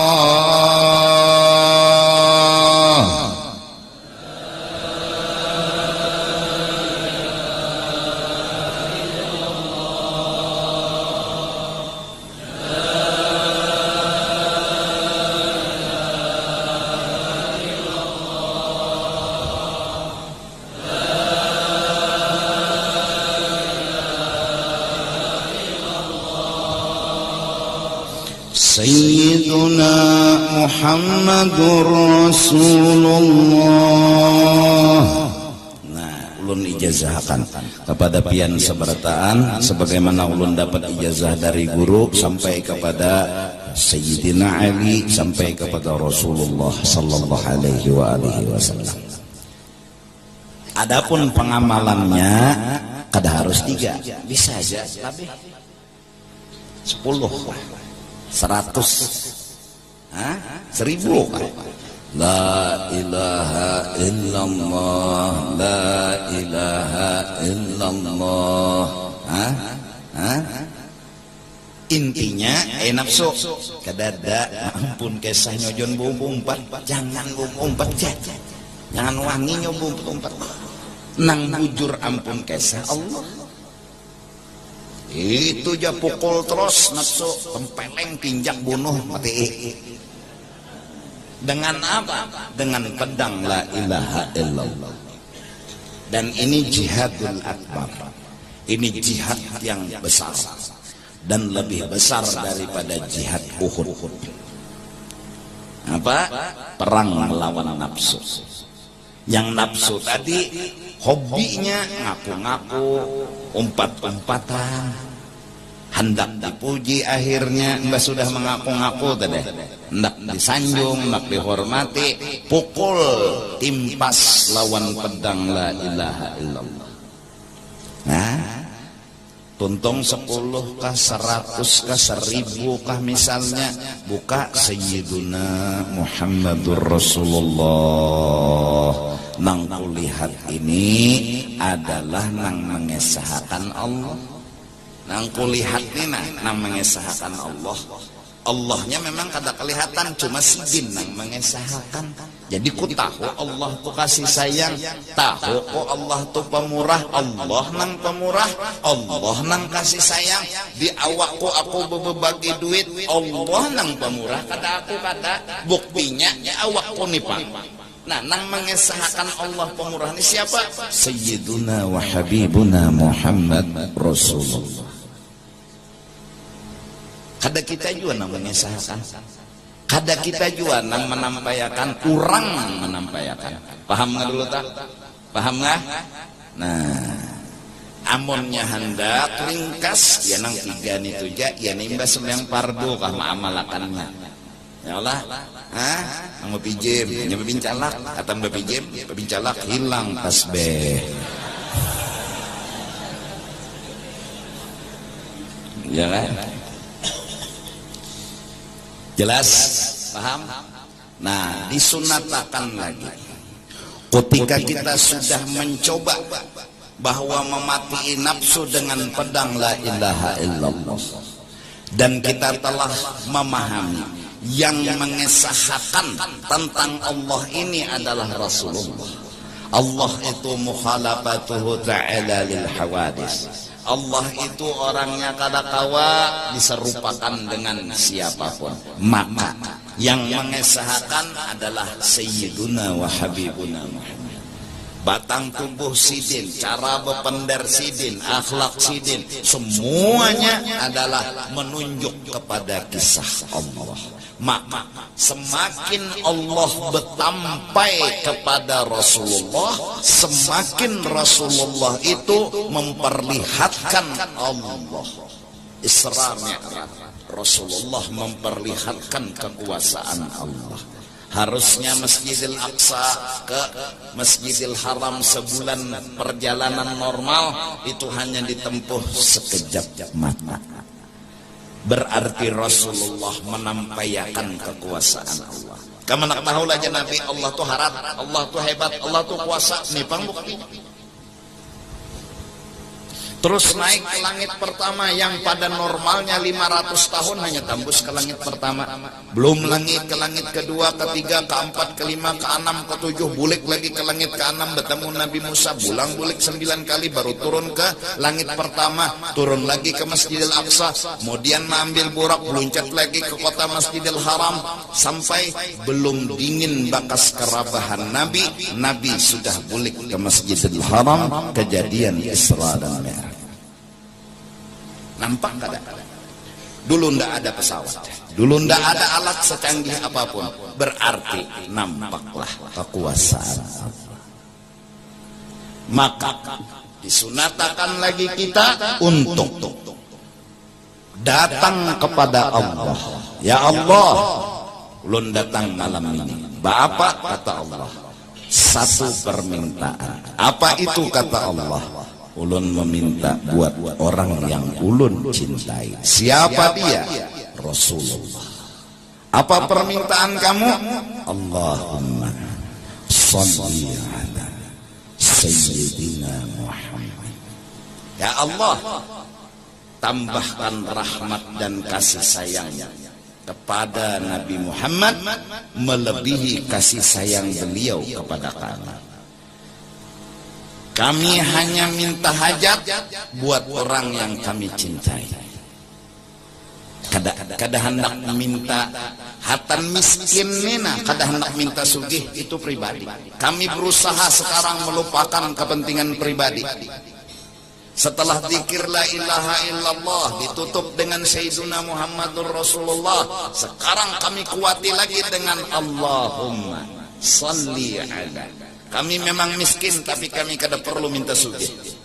Sayyiduna Muhammadur Rasulullah. Ulun ijazahkan kepada pian seberataan sebagaimana ulun dapat ijazah dari guru sampai kepada Sayyidina Ali sampai kepada Rasulullah sallallahu alaihi wasallam. Adapun pengamalannya kada harus 3, bisa aja lebih 10, 100, 1000. La ilaha illallah, la ilaha illallah. Intinya nafsu kadada ampun kesah nyojon umpat, jangan umpat aja. Jangan wangi nyoba umpat. Nang bujur ampun kesah Allah. Itu aja pukul terus nafsu, tempeleng tinjak bunuh mati. Dengan apa? Dengan pedang la ilaha illallah. Dan ini jihadul akbar. Ini jihad yang besar dan lebih besar daripada jihad Uhud. Apa? Perang melawan nafsu. Yang nafsu tadi hobinya ngaku-ngaku, umpat-umpatan, hendak dipuji, akhirnya mbak sudah mengaku-ngaku tadi, hendak disanjung, hendak dihormati, pukul timpas lawan pedang la ilaha illallah. Nah, tuntung 10 kah, 100 kah, 1000 kah misalnya, buka Sayyiduna Muhammadur Rasulullah. Nang kulihat ini adalah nang mengesahkan Allah. Nang kulihat ini nang mengesahkan Allah. Allahnya memang kada kelihatan, cuma sidin nang mengesahkan. Jadi ku tahu Allah tu kasih sayang, tahu ku Allah tu pemurah, Allah nang pemurah, Allah nang kasih sayang. Di awakku aku berbagi duit, Allah nang pemurah, kada aku kada. Buktinya ya awakku nipang. Nah, nang mengesahkan Allah pemurah ini siapa? Sayyiduna wa Habibuna Muhammad Rasulullah. Kada kita juga nang mengesahkan, kada kita juga nang menampayakan, kurang menampayakan. Paham nggak dulu tak? Paham nggak? Nah, amonnya hendak ringkas ya nang 3 itu ja, ya nimba sembahyang fardu kah maamalakannya. Ya Allah, mau pijem, nyoba bincalak, kata mbak pijem, bincalak hilang tasbih. Ya kan? Jelas? Paham? Nah, disunatakan lagi. Ketika kita sudah mencoba bahwa memati nafsu dengan pedang la ilaha illallah, dan kita telah memahami yang mengesahkan tentang Allah ini adalah Rasulullah. Allah itu mukhalafatuhu ta'ala lil hawadis. Allah itu orangnya kada kawa diserupakan dengan siapapun. Maka yang mengesahkan adalah Sayyiduna wa Habibuna Muhammad. Batang tubuh sidin, cara berpendar sidin, akhlak sidin, semuanya adalah menunjuk kepada kisah Allah. Maka semakin Allah bertampai kepada Rasulullah, semakin Rasulullah itu memperlihatkan Allah. Isra Mi'raj, Rasulullah memperlihatkan kekuasaan Allah. Harusnya Masjidil Aqsa ke Masjidil Haram sebulan perjalanan normal itu hanya ditempuh sekejap mata. Berarti Rasulullah menampaikan kekuasaan Allah. Kamu nak tahu aja Nabi Allah tuh harat, Allah tuh hebat, Allah tuh kuasa. Nih buktinya. Terus naik ke langit pertama yang pada normalnya 500 tahun hanya tembus ke langit pertama. Belum lagi ke langit kedua, ketiga, keempat, kelima, keenam, ketujuh, bulik lagi ke langit keenam bertemu Nabi Musa, bulang bulik 9 kali baru turun ke langit pertama, turun lagi ke Masjidil Aqsa, kemudian mengambil burak, meluncat lagi ke kota Masjidil Haram sampai belum dingin bakas kerabahan Nabi, Nabi sudah bulik ke Masjidil Haram. Kejadian Isra dan Mi'raj. Nampak kada? Dulu ndak ada pesawat. Dulu ndak ada alat secanggih apapun, berarti nampaklah kekuasaan Allah. Maka disunatakan lagi kita untuk datang kepada Allah. Ya Allah, ulun datang malam ini. Bapak, kata Allah, satu permintaan. Apa itu, kata Allah? Ulun meminta buat orang yang ulun cintai. Siapa dia? Rasulullah. Apa permintaan kamu? Allahumma shalli ala Sayyidina Muhammad. Ya Allah, tambahkan rahmat dan kasih sayang kepada Nabi Muhammad melebihi kasih sayang beliau kepada kami. Kami hanya minta hajat buat orang yang kami cintai. Kada hendak minta hatan miskin nena, kada hendak minta sugih, itu pribadi. Kami berusaha sekarang melupakan kepentingan pribadi. Setelah zikir la ilaha illallah ditutup dengan Sayyiduna Muhammadur Rasulullah, sekarang kami kuati lagi dengan Allahumma salli ala. Kami memang miskin, tapi kami kada perlu minta sugih.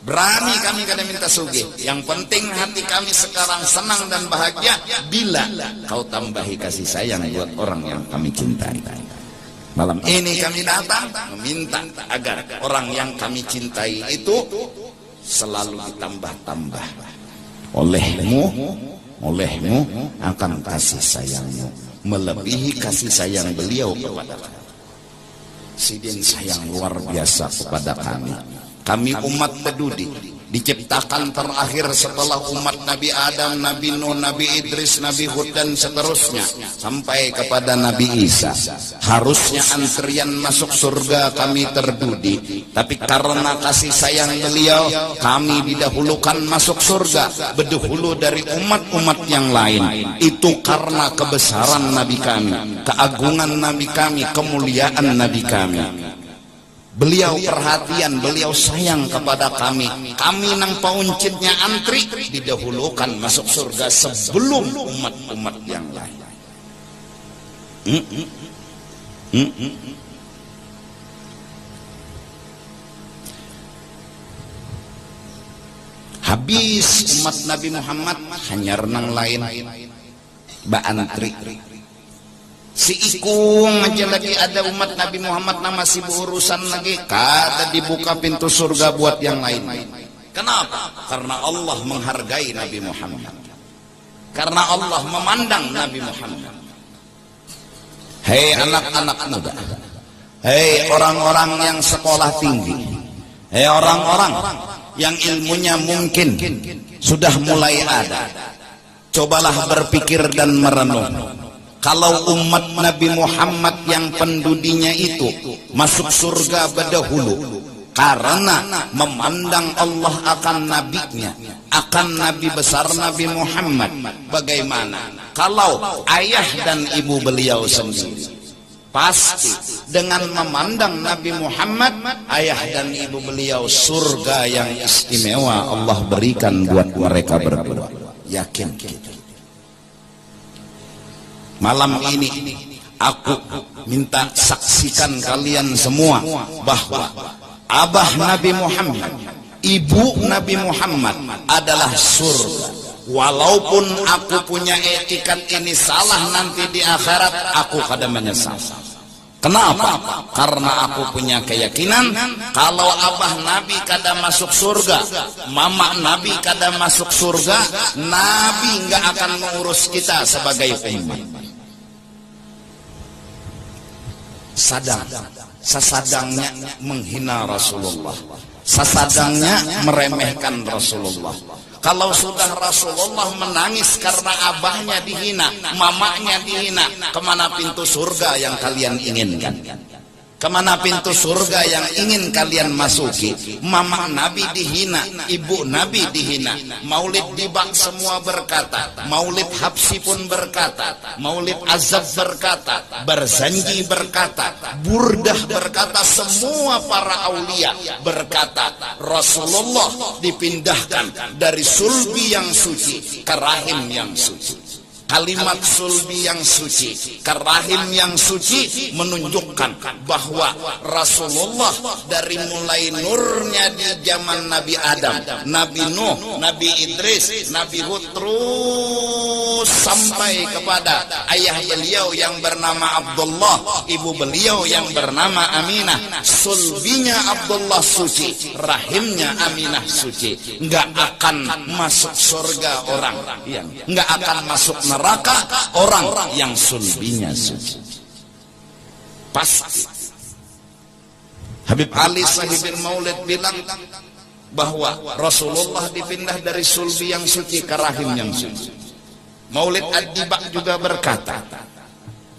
Berani kami kada minta sugih. Yang penting hati kami sekarang senang dan bahagia bila kau tambahi kasih sayang buat orang yang kami cintai. Malam ini kami datang meminta agar orang yang kami cintai itu selalu ditambah-tambah olehmu akan kasih sayangmu melebihi kasih sayang beliau kepada kami. Sidin sayang luar biasa kepada kami. Kami umat peduli, diciptakan terakhir setelah umat Nabi Adam, Nabi Nuh, Nabi Idris, Nabi Hud dan seterusnya sampai kepada Nabi Isa. Harusnya antrian masuk surga kami terdudi, tapi karena kasih sayang beliau kami didahulukan masuk surga berdahulu dari umat-umat yang lain. Itu karena kebesaran Nabi kami, keagungan Nabi kami, kemuliaan Nabi kami. Beliau perhatian, beliau sayang kepada kami. Kami nang pauncitnya antri didahulukan masuk surga sebelum umat-umat yang lain. Habis umat Nabi Muhammad hanya renang lain ba antri. Si ikung aja lagi ada umat Nabi Muhammad nama si berurusan lagi, kada dibuka pintu surga buat yang lain. Kenapa? Karena Allah menghargai Nabi Muhammad, karena Allah memandang Nabi Muhammad. Hei anak-anak muda, hei orang-orang yang sekolah tinggi, hei orang-orang yang ilmunya mungkin sudah mulai ada, cobalah berpikir dan merenung. Kalau umat Nabi Muhammad yang pendudinya itu masuk surga berdahulu karena memandang Allah akan nabinya, akan nabi besar Nabi Muhammad, bagaimana kalau ayah dan ibu beliau sendiri? Pasti dengan memandang Nabi Muhammad, ayah dan ibu beliau, surga yang istimewa Allah berikan buat mereka berdua. Yakin kita. Malam ini aku minta saksikan kalian semua bahwa abah Nabi Muhammad, ibu Nabi Muhammad adalah surga. Walaupun aku punya etikat ini salah nanti di akhirat, aku kada menyesal. Kenapa? Karena aku punya keyakinan kalau abah Nabi kada masuk surga, mama Nabi kada masuk surga, Nabi nggak akan mengurus kita sebagai umat. Sesadangnya menghina Rasulullah, sesadangnya meremehkan Rasulullah. Kalau sudah Rasulullah menangis karena abahnya dihina, mamanya dihina, kemana pintu surga yang kalian inginkan? Kemana pintu surga yang ingin kalian masuki? Mama Nabi dihina, ibu Nabi dihina. Maulid Dibak semua berkata, Maulid Habsi pun berkata, Maulid Azab berkata, Barzanji berkata, Burdah berkata, semua para aulia berkata, Rasulullah dipindahkan dari sulbi yang suci ke rahim yang suci. Kalimat sulbi yang suci, kerahim yang suci menunjukkan bahwa Rasulullah dari mulai nurnya di zaman Nabi Adam, Nabi Nuh, Nabi Idris, Nabi Hud, terus sampai kepada ayah beliau yang bernama Abdullah, ibu beliau yang bernama Aminah. Sulbinya Abdullah suci, rahimnya Aminah suci. Nggak akan masuk surga orang yang nggak akan masuk neraka orang yang sulbinya suci. Pasti. Habib Ali Sahibul Maulid bilang bahwa Rasulullah dipindah dari sulbi yang suci ke rahim yang suci. Maulid Ad-Dibak juga berkata,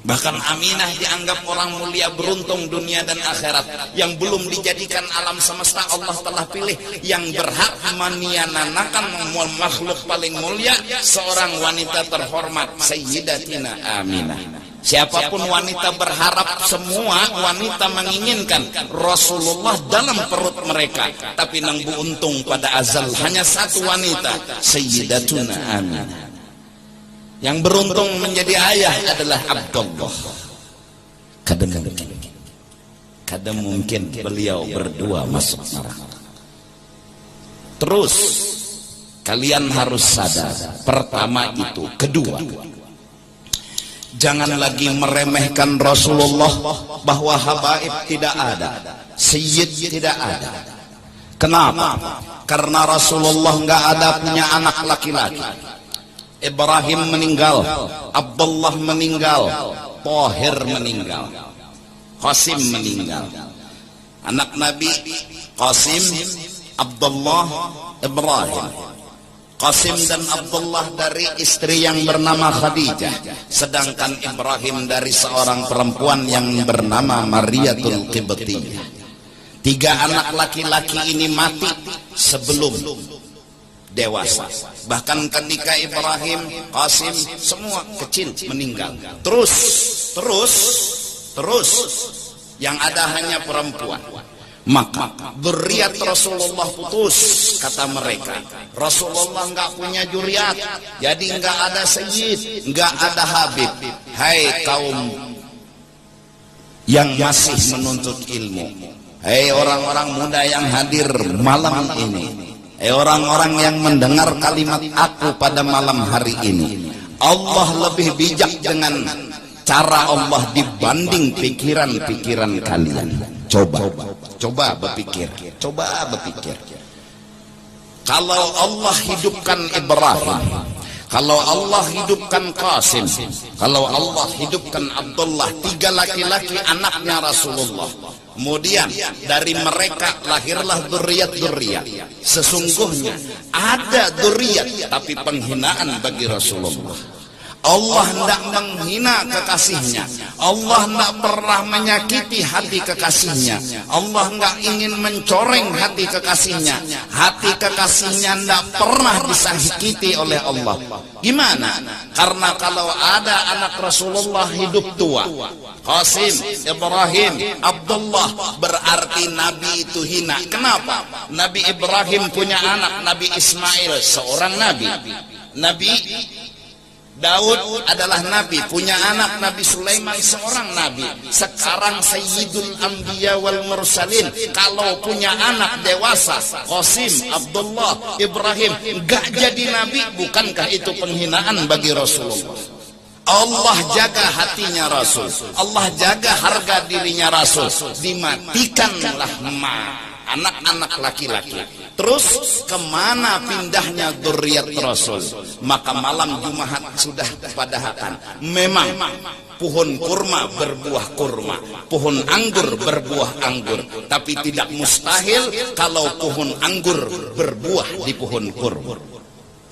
bahkan Aminah dianggap orang mulia, beruntung dunia dan akhirat, yang belum dijadikan alam semesta Allah telah pilih, yang berhak meniananakan makhluk paling mulia, seorang wanita terhormat, Sayyidatina Aminah. Siapapun wanita berharap, semua wanita menginginkan Rasulullah dalam perut mereka, tapi nang beruntung pada azal hanya satu wanita, Sayyidatuna Aminah. Yang beruntung menjadi ayah adalah Abdullah. Kadang mungkin beliau berdua masuk neraka. Terus kalian harus sadar, pertama itu, kedua, jangan lagi meremehkan Rasulullah, bahwa habaib tidak ada, sayyid tidak ada. Kenapa? Karena Rasulullah nggak ada punya anak laki-laki. Ibrahim meninggal, Abdullah meninggal, Tahir meninggal, Qasim meninggal. Anak Nabi Qasim, Abdullah, Ibrahim. Qasim dan Abdullah dari istri yang bernama Khadijah, sedangkan Ibrahim dari seorang perempuan yang bernama Mariatul Qibtiyah. 3 anak laki-laki ini mati sebelum dewasa. Bahkan ketika Ibrahim, Qasim semua kecil meninggal. Terus yang ada hanya perempuan. Maka dzurriyyat Rasulullah putus, kata mereka. Rasulullah enggak punya dzurriyyat, jadi enggak ada sayyid, enggak ada habib. Hai kaum yang masih menuntut ilmu, hai orang-orang muda yang hadir malam ini, orang-orang yang mendengar kalimat aku pada malam hari ini, Allah lebih bijak dengan cara Allah dibanding pikiran-pikiran kalian. Coba berpikir. Kalau Allah hidupkan Ibrahim, kalau Allah hidupkan Qasim, kalau Allah hidupkan Abdullah, 3 laki-laki anaknya Rasulullah, kemudian dari mereka lahirlah dzurriyyat. Sesungguhnya ada dzurriyyat tapi penghinaan bagi Rasulullah. Allah tidak menghina kekasihnya, Allah tidak pernah menyakiti hati kekasihnya, Allah tidak ingin mencoreng hati kekasihnya, hati kekasihnya tidak pernah disakiti oleh Allah. Gimana? Karena kalau ada anak Rasulullah hidup tua, Qasim, Ibrahim, Abdullah, berarti Nabi itu hina. Kenapa? Nabi Ibrahim punya anak, Nabi Ismail seorang Nabi, Nabi Daud adalah Nabi, punya anak Nabi Sulaiman seorang Nabi. Sekarang Sayyidul Anbiya wal Mursalin kalau punya anak dewasa, Qasim, Abdullah, Ibrahim, enggak jadi Nabi, bukankah itu penghinaan bagi Rasulullah? Allah jaga hatinya Rasul, Allah jaga harga dirinya Rasul, dimatikanlah anak-anak laki-laki. Terus kemana pindahnya dzurriyyat Rasul? Maka malam Jumat sudah padahkan. Memang pohon kurma berbuah kurma, pohon anggur berbuah anggur, tapi tidak mustahil kalau pohon anggur berbuah di pohon kurma.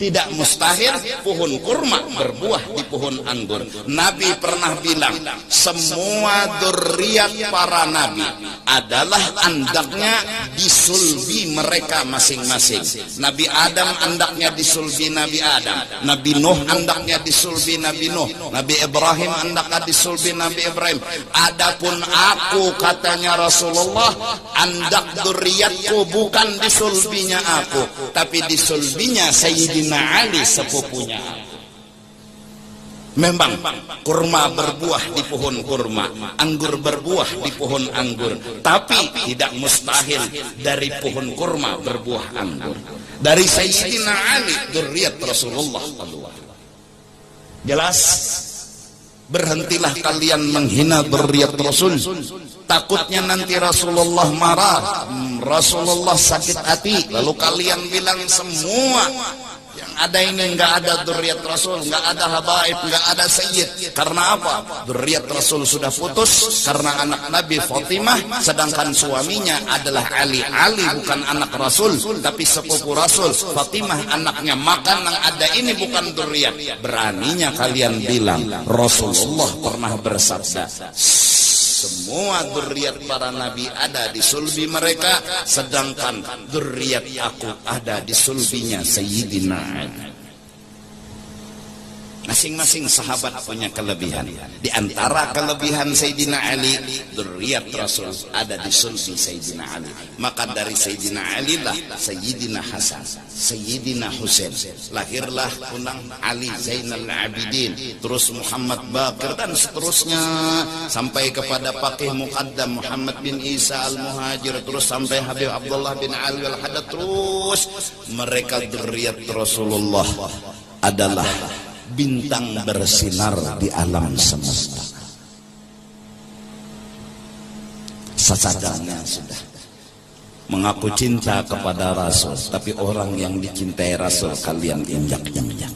Tidak mustahil pohon kurma berbuah di pohon anggur. Nabi pernah bilang, semua dzurriyyat para nabi adalah andaknya disulbi mereka masing-masing. Nabi Adam andaknya disulbi Nabi Adam, Nabi Nuh andaknya disulbi Nabi Nuh, Nabi Ibrahim andaknya disulbi Nabi Ibrahim. Adapun aku, katanya Rasulullah, andak dzurriyyatku bukan disulbinya aku, tapi disulbinya Sayyidina Ali sepupunya. Memang kurma berbuah di pohon kurma, anggur berbuah di pohon anggur, tapi tidak mustahil dari pohon kurma berbuah anggur. Dari Sayyidina Ali dzurriyyat Rasulullah. Jelas. Berhentilah kalian menghina dzurriyyat Rasul. Takutnya nanti Rasulullah marah, Rasulullah sakit hati, lalu kalian bilang semua yang ada ini nggak ada dzurriyyat Rasul, nggak ada habaib, nggak ada sayyid. Karena apa? Dzurriyyat Rasul sudah putus karena anak Nabi Fatimah, sedangkan suaminya adalah Ali. Ali bukan anak Rasul, tapi sepupu Rasul. Fatimah anaknya, maka yang ada ini bukan dzurriyyat. Beraninya kalian bilang Rasulullah pernah bersabda, semua dzurriyyat para nabi ada di sulbi mereka, sedangkan dzurriyyat aku ada di sulbinya Sayyidina Ali. Masing-masing sahabat punya kelebihan. Di antara kelebihan Sayyidina Ali, dzurriyyat Rasul ada di sulbi Sayyidina Ali. Maka dari Sayyidina Ali lah Sayyidina Hasan, Sayyidina Husain, lahirlah unang Ali Zainal Abidin, terus Muhammad Baqir dan seterusnya sampai kepada Faqih Muqaddam Muhammad bin Isa Al-Muhajir, terus sampai Habib Abdullah bin Ali Al-Haddad. Terus mereka dzurriyyat Rasulullah adalah bintang bersinar di alam semesta. Sesadangnya sudah mengaku cinta kepada Rasul, tapi orang yang dicintai Rasul kalian injak-injak.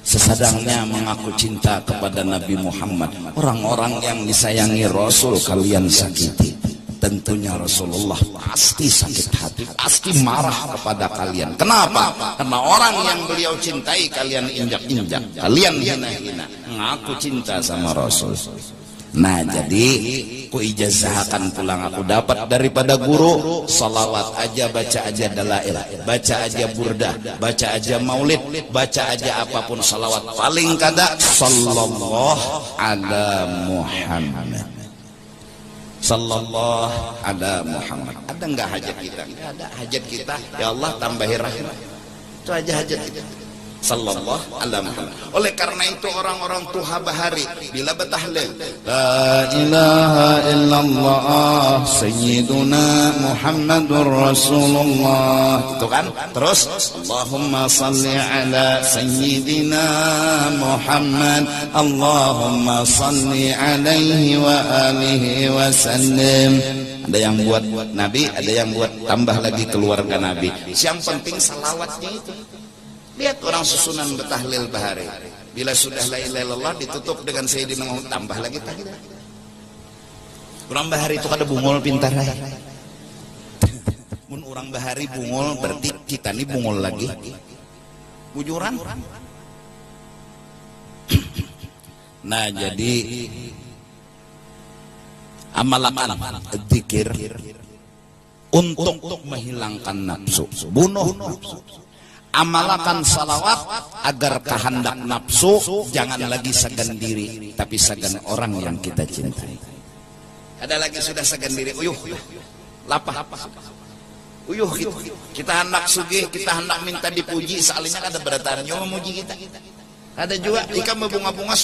Sesadangnya mengaku cinta kepada Nabi Muhammad, orang-orang yang disayangi Rasul kalian sakiti. Tentunya Rasulullah pasti sakit hati, pasti marah kepada kalian. Kenapa? Karena orang yang beliau cintai kalian injak-injak, kalian hina-hina, ngaku cinta sama Rasul. Nah, jadi ku ijazahkan pulang aku dapat daripada guru, salawat aja, baca aja dalail, baca aja burdah, baca aja maulid, baca aja apapun salawat, paling kada sallallahu ala Muhammad, sallallahu ala Muhammad. Ada enggak hajat kita? Enggak ada hajat kita. Ya Allah tambahi rahmat. Itu aja hajat kita. Sallallahu ala Muhammad. Oleh karena itu orang-orang Tuha Bahari bila bertahlil la ilaha illallah sayyiduna Muhammadur Rasulullah, itu kan? Terus Allahumma salli ala sayyidina Muhammad, Allahumma salli alaihi wa alihi wa sallim. Ada yang buat Nabi, ada yang buat tambah lagi keluarga Nabi. Yang penting salawatnya itu. Lihat orang susunan bertahlil Bahari, bila sudah la ilaha illallah ditutup dengan Sayyidina Muhammad, tambah lagi tahlil. Orang Bahari itu kada bungul pintar lah. Mun orang Bahari bungul berarti kita ini bungul lagi. Bujuran. Nah, jadi amalakan dzikir untuk menghilangkan nafsu, bunuh nafsu. Amalakan salawat agar kehendak nafsu jangan lagi segan diri, tapi segan orang yang kita cintai. Ada lagi sudah segan diri, uyuh, lapah, uyuh gitu. Kita hendak sugih, kita hendak minta dipuji, sealinya ada beratannya memuji kita. Ada juga jika berbunga-bunga,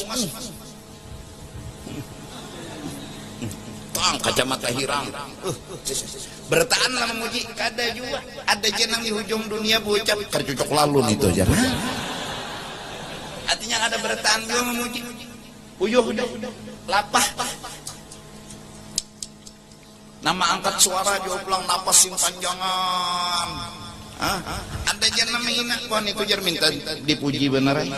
tang kacamata hirang, bertaan lah memuji. Ada juga, ada jenang di hujung dunia bocap kercucok lalu itu aja. Artinya ada bertaan juga memuji. Uyuh, lapah. Nama angkat suara jauh pulang napas sing panjangan. Ada jenang menghina, wah itu jar minta dipuji beneran.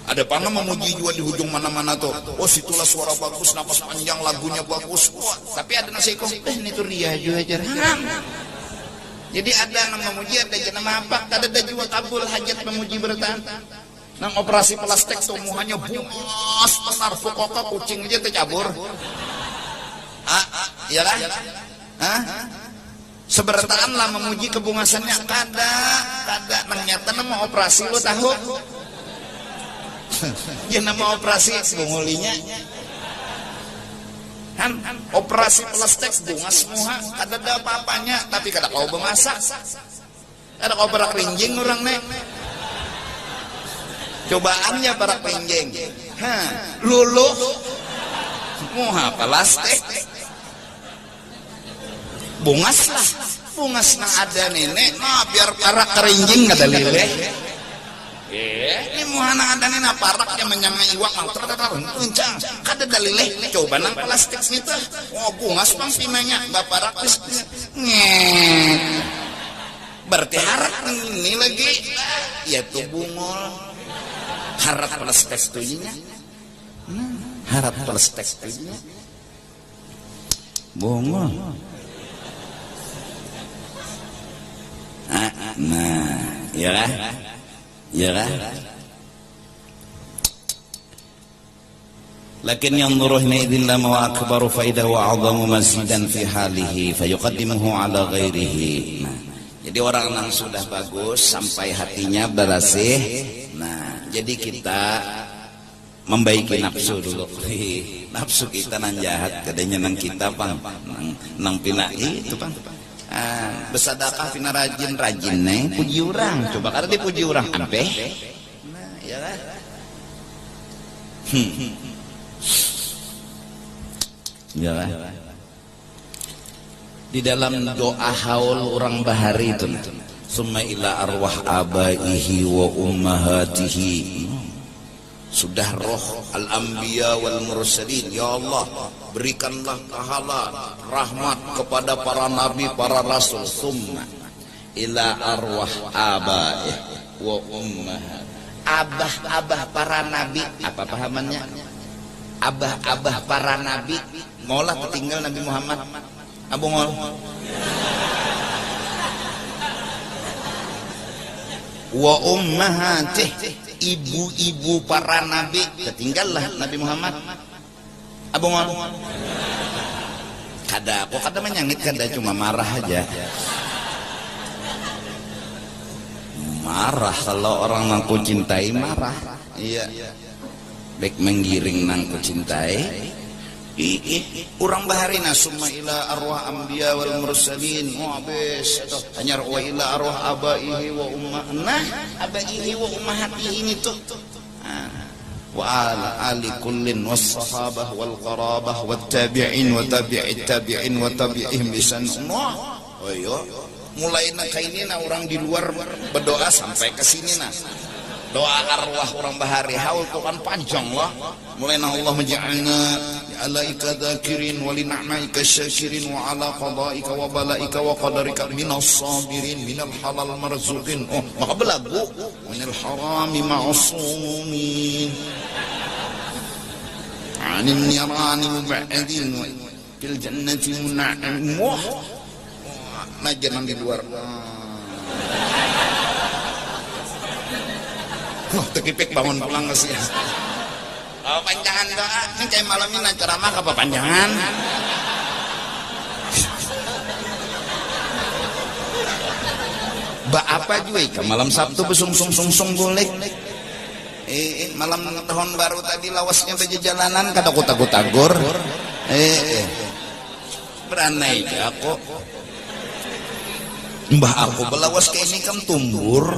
Ada panah memuji juga di hujung mana-mana tuh. Oh, situlah suara bagus, napas panjang, lagunya bagus. Wah, tapi ada nasi kok. Ini tuh ria juga aja. Jadi ada yang memuji, ada yang apa? Ada juga kabul hajat memuji bertahan. Nang operasi plastik tuh muhanya buas, benar pokoknya kucing aja tercabur. Iyalah. Sebertaan lah memuji kebungasannya. Kada. Ternyata nama operasi lo tahu. Ya nama operasi bungulinya kan operasi plastik bunga semua ada apa-apanya, tapi kada kau bemasak, ada kau berak rinjing orang nek. cobaannya para penjeng lulu muha plastik bungas nah ada nenek nah biar para kerinjing ada lele ini muhana ada nenek parak yang menyangga iwak kencang kada dalileh coba nang plastik itu bungas bang pinanya bapak rakis berarti harap ini lagi yaitu bungol harap plastik tujunya harap plastik tujunya bungol nah ya lah ya kan lakin yanzuru hina idzin lama wa akbaru faidah wa 'azamu mazidan fi halihi fayuqaddimuhu ala ghairihi. Nah, jadi orang yang sudah bagus sampai hatinya bersih. Nah, jadi kita membaiki nafsu dulu. Nafsu kita nang jahat kadanya nang kita pang nang pinai itu pang. Bersedekah pina rajin neng puji orang coba karena dipuji orang ampe nah ya lah ya lah di dalam doa haul orang bahari itu summa ila arwah abaihi wa ummahatihi sudah roh al-anbiya wal mursalin ya Allah berikanlah pahala rahmat kepada para nabi para rasul summa ila arwah abaih wa ummahat abah para nabi apa pahamannya abah para nabi maulah tertinggal Nabi Muhammad Abu Ngol wa ummahatih ibu-ibu para nabi ketinggallah Nabi Muhammad Abu Ngol kada kok kada menyangit kada cuma marah aja marah kalau orang nangku cintai marah iya baik menggiring nangku cintai urang baharina summa ila arwah anbiya wal mursalin habis hanya wa ila arwah abaihi wa ummahna abaihi wa ummahatihi ini tuh wa ala ali kullin was sahabah wal qarabah wat tabi'in wa tabi'it tabi'in wa tabi'ihim bisan oh iya mulai kainina orang di luar berdoa sampai ke sini nah doa arwah orang bahari haul itu kan panjang lah mulai Allah menja'alna alaika dzakirin wa li ni'maika syakirin wa ala qadaika wa balaika wa qadarika minas sabirin minal halal marzuqin maka belagu minal harami ma'sumin anin nirani mub'adin fil jannati mun'im najan di luar tekipik bangun pulang ke sini. Oh, panjangan doa. Ini kayak malam ini ceramah apa panjangan? Ba apa juga ke malam Sabtu besung-sung golek. Malam tahun baru tadi lawasnya baju jalanan kada kutagur. Beranai aku. Mbah aku belawas ke ini kan tumbur.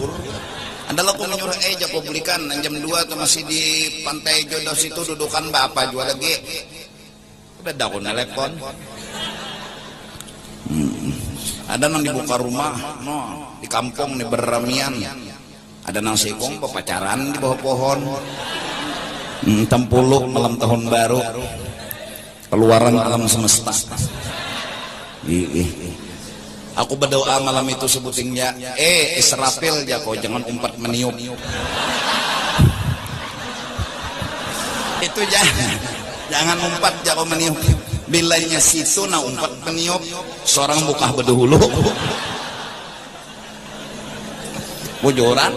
Adalah aku menyuruh jako belikan jam 2 tuh masih di pantai jodoh situ dudukan bapak jual lagi udah daun telepon ada nang dibuka rumah no di kampung di berramian ada nang sikong pacaran di bawah pohon tempuluk malam tahun baru keluaran alam semesta aku berdoa malam itu sebutingnya Israfil jako jangan umpat meniup itu jangan umpat jako meniup bilanya situ na umpat meniup seorang buka bedahulu bojoran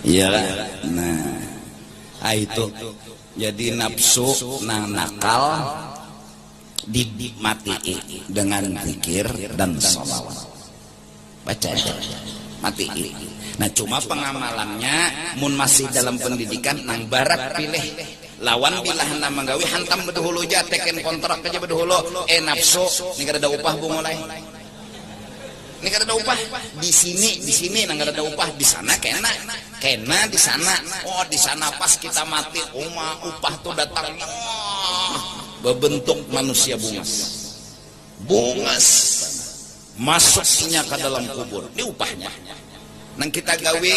iya nah itu jadi nafsu nang nakal dimati dengan zikir dan sholawat baca aja mati. Nah cuma pengamalannya mun masih dalam pendidikan nang barat pilih lawan bilah nama gawi hantam bedahulu aja teken kontrak aja bedahulu nafsu ini kada ada upah bu mulai Ini kada ada upah. Di sini nang kada ada upah. Di sana kena di sana. Oh, di sana pas kita mati, upah tuh datang. Berbentuk manusia bungas. Masuknya ke dalam kubur. Ini upahnya. Nang kita gawe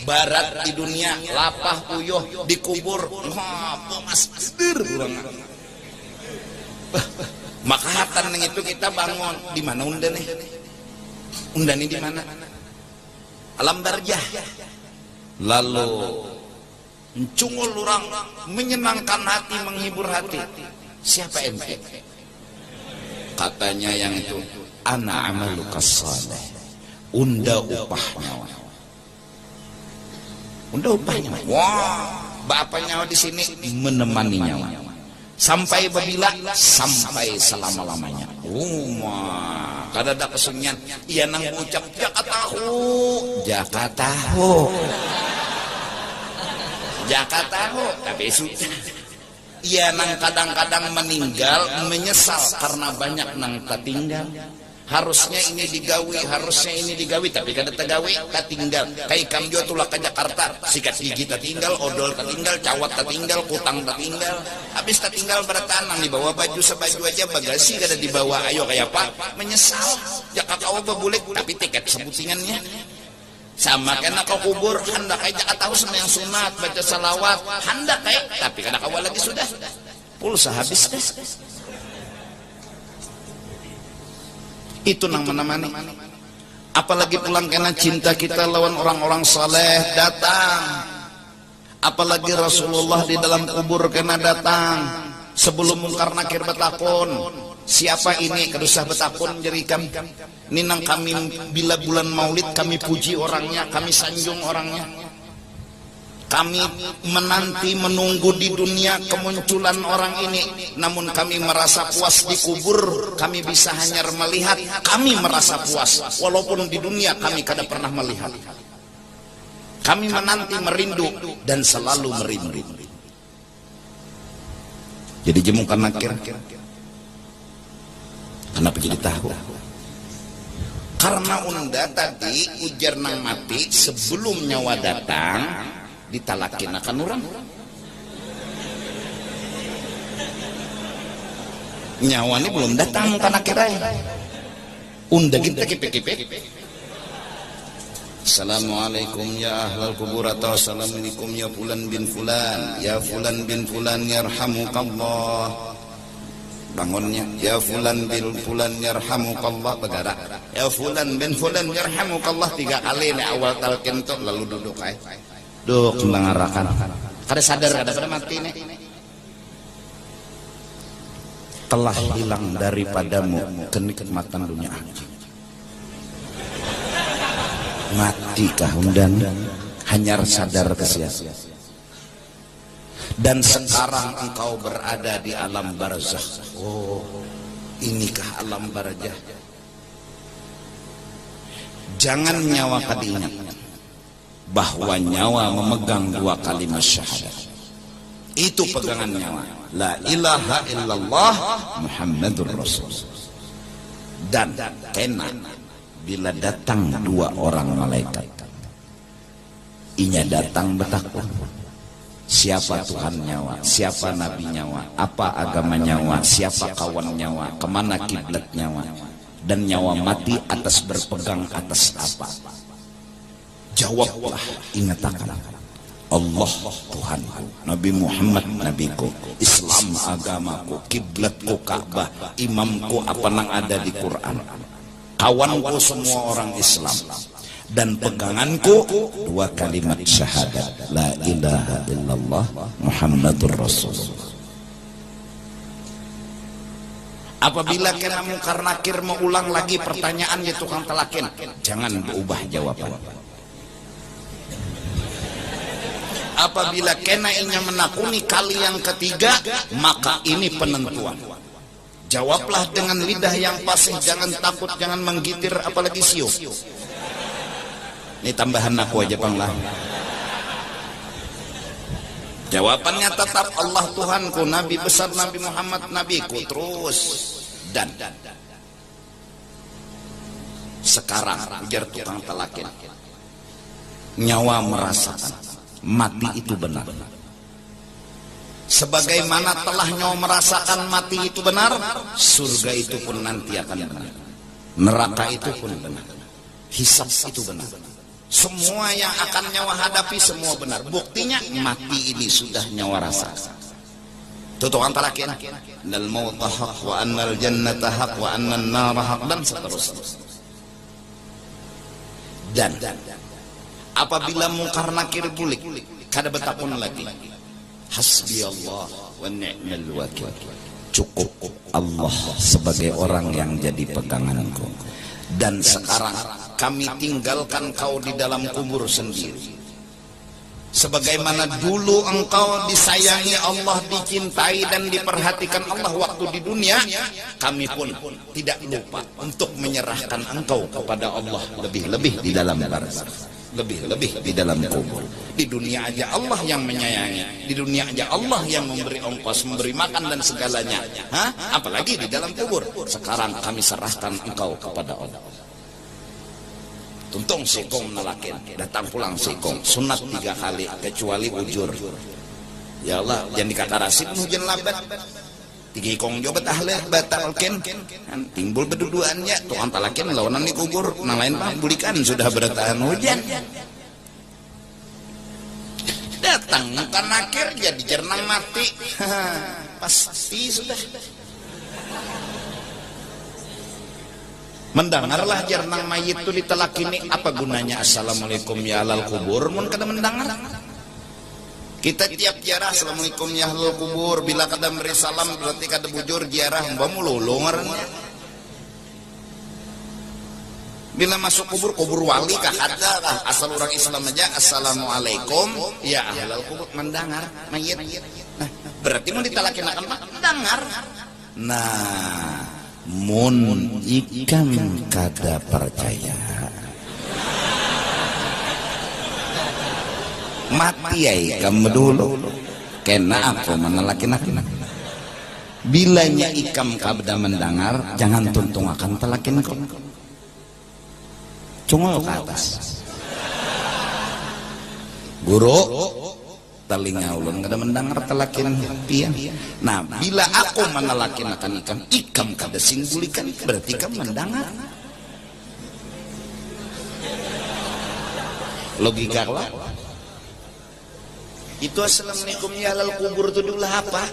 barat di dunia, lapah uyuh di kubur. Bungas urang. Maka hatan nang itu kita bangun di mana undan nih? Undan ini di mana? Alam barzah. Lalu mencungul orang, menyenangkan hati, menghibur hati. Siapa ente? Katanya yang itu, ana amaluka saleh. Unda upahnya. Unda upahnya. Wah, bapak nyawa di sini menemani nyawa. Sampai babila? Sampai selama-lamanya. Kada ada kesunyian. Iya nang ucap Jakatahu. Tapi sudah. Iya nang kadang-kadang meninggal menyesal karena banyak nang tertinggal. Harusnya ini digawi, tapi kada tergawi, tertinggal. Kayak kamjo tulah ke Jakarta, sikat gigi tertinggal, odol tertinggal, cawat tertinggal, kutang tertinggal. Habis tertinggal bertanang, dibawa baju sebaju aja, bagasi kada dibawa. Ayo kayak apa? Menyesal. Jakarta apa bulik, tapi tiket sebutingannya. Sama kena kau kubur, hendak kayak Jakarta semua yang sunat, baca salawat, hendak kayak, tapi kada kawal lagi sudah. Pulsa habis deh. Itu nang menemani. Apalagi pulang kena cinta kita lawan orang-orang saleh datang. Apalagi Rasulullah di dalam kubur kena datang. Sebelum mungkar nakir betakun, siapa ini? Kedusah betakun jerikan. Ini nang kami bila bulan Maulid kami puji orangnya, kami sanjung orangnya. Kami menunggu di dunia kemunculan orang ini. Namun kami merasa puas di kubur. Kami bisa hanya melihat. Kami merasa puas. Walaupun di dunia kami kada pernah melihat. Kami menanti, merindu. Dan selalu merindu. Jadi jemukan nakir. Kenapa jadi tahu? Karena unda tadi ujar nang mati sebelum nyawa datang. Ditalakin akan orang nyawa ini belum datang tanah kirai unda kita kipik-kipik. Assalamualaikum ya ahlal kubur atau assalamualaikum ya fulan bin fulan ya fulan bin fulan yarhamukallah. Bangunnya ya fulan bin fulan yarhamukallah, bergerak ya fulan bin fulan yarhamukallah 3 kali nih awal talqin tuh, lalu duduk duk mengarakan. Kada sadar kada pada mati nih. Telah hilang daripadamu kenikmatan dunia akhirat. Mati kah undan hanya sadar kesia. Dan sekarang engkau berada di alam barzakh. Oh, inikah alam barzakh? Jangan nyawa kada ingat bahwa nyawa memegang 2 kalimat syahadat. Itu pegangan nyawa. La ilaha illallah Muhammadur Rasul. Dan kena bila datang 2 orang malaikat. Inya datang betakwa. Siapa Tuhan nyawa? Siapa Nabi nyawa? Apa agama nyawa? Siapa kawan nyawa? Kemana kiblat nyawa? Dan nyawa mati atas berpegang atas apa? Jawablah, ingatakan Allah Tuhanku, Nabi Muhammad nabiku, Islam agamaku, kiblatku Ka'bah, imamku apa nang ada di Quran, kawanku semua orang Islam, dan peganganku 2 kalimat syahadat, la ilaha illallah Muhammadur Rasulullah. Apabila kena mungkar nakir mengulang lagi pertanyaan ya tukang telakin, jangan berubah jawaban. Apabila kena inya menakuni kali yang ketiga, maka ini penentuan. Jawablah dengan lidah yang fasih, jangan takut, jangan menggitir, apalagi siu. Ini tambahan aku aja Bang lah. Jawabannya tetap Allah Tuhanku, Nabi besar Nabi Muhammad nabiku, terus dan Sekarang ujar tukang talakin, nyawa merasakan mati itu benar. Sebagaimana telah nyawa merasakan mati itu benar, surga itu pun nanti akan benar, neraka itu pun benar, hisab itu benar. Semua yang akan nyawa hadapi semua benar. Buktinya mati ini sudah nyawa rasakan. Itu tukang talakin, annal mauta haq wa annal jannata haq wa annan nara haq, dan seterusnya. Dan apabila mungkar nakir bulik, kada betapun lagi, hasbi Allah wa ni'mal wakil, cukup Allah sebagai orang yang jadi peganganku. Dan sekarang kami tinggalkan kau di dalam kubur sendiri. Sebagaimana dulu engkau disayangi Allah, dicintai dan diperhatikan Allah waktu di dunia, kami pun tidak lupa untuk menyerahkan engkau kepada Allah, lebih-lebih di dalam barzakh, lebih-lebih di dalam kubur. Di dunia aja Allah yang menyayangi, di dunia aja Allah yang memberi ongkos, memberi makan dan segalanya, apalagi di dalam kubur. Sekarang kami serahkan engkau kepada Allah. Tuntung sikong nalakin, datang pulang sikong, sunat 3 kali kecuali ujur. Ya Allah, jangan dikata rasid hujan labat. 3 ikong jobat ahli batal ken, timbul berduduannya tukang talakin lawanan di kubur, nang lain mah bulikan sudah bertahan hujan. Datang bukan nakir jadi jernang mati, pasti sudah. Mendengarlah jernang mayit itu ditelakini, apa gunanya assalamualaikum ya ahlal kubur, mun kada mendengar. Kita tiap ziarah assalamualaikum ya ahlal kubur, bila kada beri salam berarti kada bujur ziarah, mbak mululu ngarannya. Bila masuk kubur, kubur wali kah ada kah, asal orang Islam aja assalamualaikum ya ahlal kubur, mendengar mayit. Nah, berarti mun ditelakin akan mendengar. Nah, mun ikam kada percaya, mati ya ikam dulu, kena aku menelakin. Bilanya ikam kada mendengar, jangan tuntung akan telakin kau, cungol ke atas. Guru telinga ulun kada mendengar telakin pian. Nah, bila aku menelakin akan ikam kada singgulikan, berarti ikam mendengar. Logika lah. Itu assalamualaikum ya ahlal kubur itu dulu apa?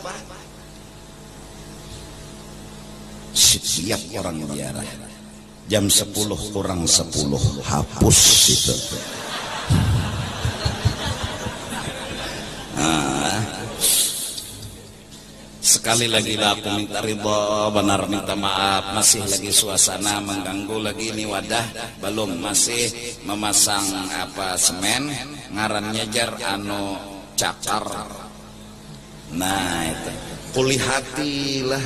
Setiap orang ziarah jam 10 kurang 10 hapus itu. Sekali lagi lah aku minta ridha, benar minta maaf, masih lagi suasana mengganggu lagi ini wadah, belum masih memasang semen, ngarannya jar cakar. Nah itu kulihatilah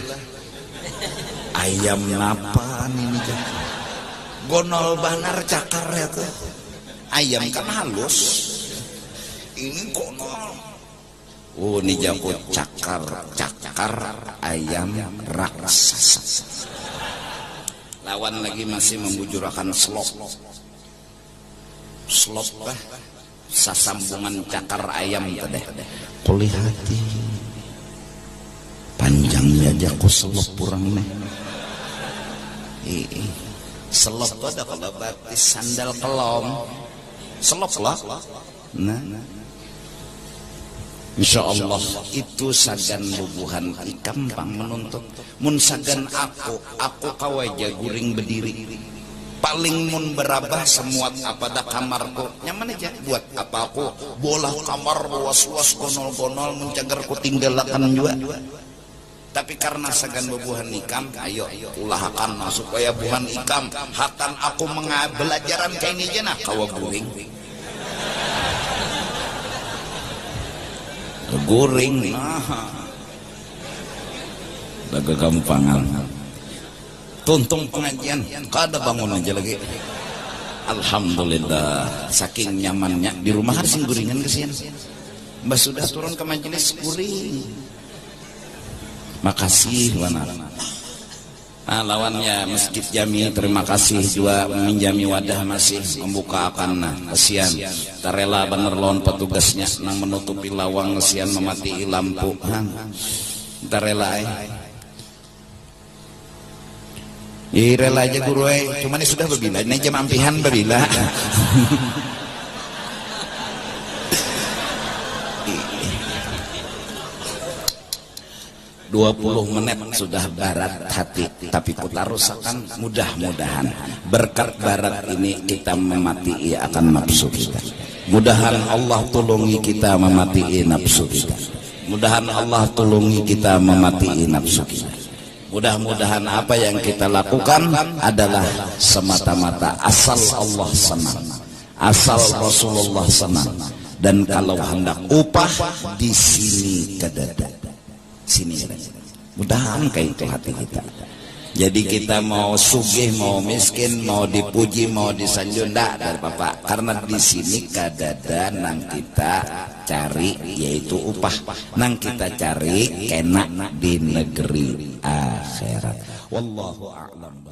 ayam napan ini kan gonol banar cakar ya tuh, ayam kan halus, ini gonol. Oh, ini jago cakar ayam raksasa. Lawan lagi masih membujurakan slop bah, sasambungan cakar ayam tadi. Kulihati panjangnya jago selop kurang nih. Selop ada kalau batis sandal kelom, selop lah. Nah. Insya Allah itu sagan bubuhan ikam pang menuntut. Mun sagan aku kawaja guring berdiri. Paling mun berabah semuat apa dah kamarku. Nyaman aja buat apa aku bola kamar was-was gonol-gonol mencagar ku tinggalakan juga. Tapi karena sagan bubuhan ikam, ayo ulahakan supaya buhan ikam hatan aku belajaran kayak ini aja nah kawa guring. Goreng laga gampangan tuntung pengajian kada bangun aja lagi. Alhamdulillah saking nyamannya di rumah harus gorengan kesian mbak sudah turun ke majelis guring. Makasih benar Lawannya Masjid Jami, terima kasih juga meminjami wadah masih membuka akan kesian tarela bener lawan petugasnya nang menutupi lawang kesian memati lampu tarela rela aja guru cuman ini sudah babila ini jam ampihan babila 20 menit sudah barat hati, tapi kita rusakkan. Mudah-mudahan berkat barat ini kita memati akan nafsu kita. Mudahan Allah tolongi kita memati nafsu kita. Mudahan Allah tolongi kita memati nafsu kita. Mudah-mudahan apa yang kita lakukan adalah semata-mata asal Allah senang, asal Rasulullah senang, dan kalau hendak upah di sini ke dada. Sini, mudahan kayak itu hati kita. Jadi kita mau sugih, mau miskin, mau dipuji, mau disanjung, ndak dari Bapak. Karena di sini kadada nang kita cari yaitu upah, nang kita cari kena di negeri akhirat. Wallahu a'lam.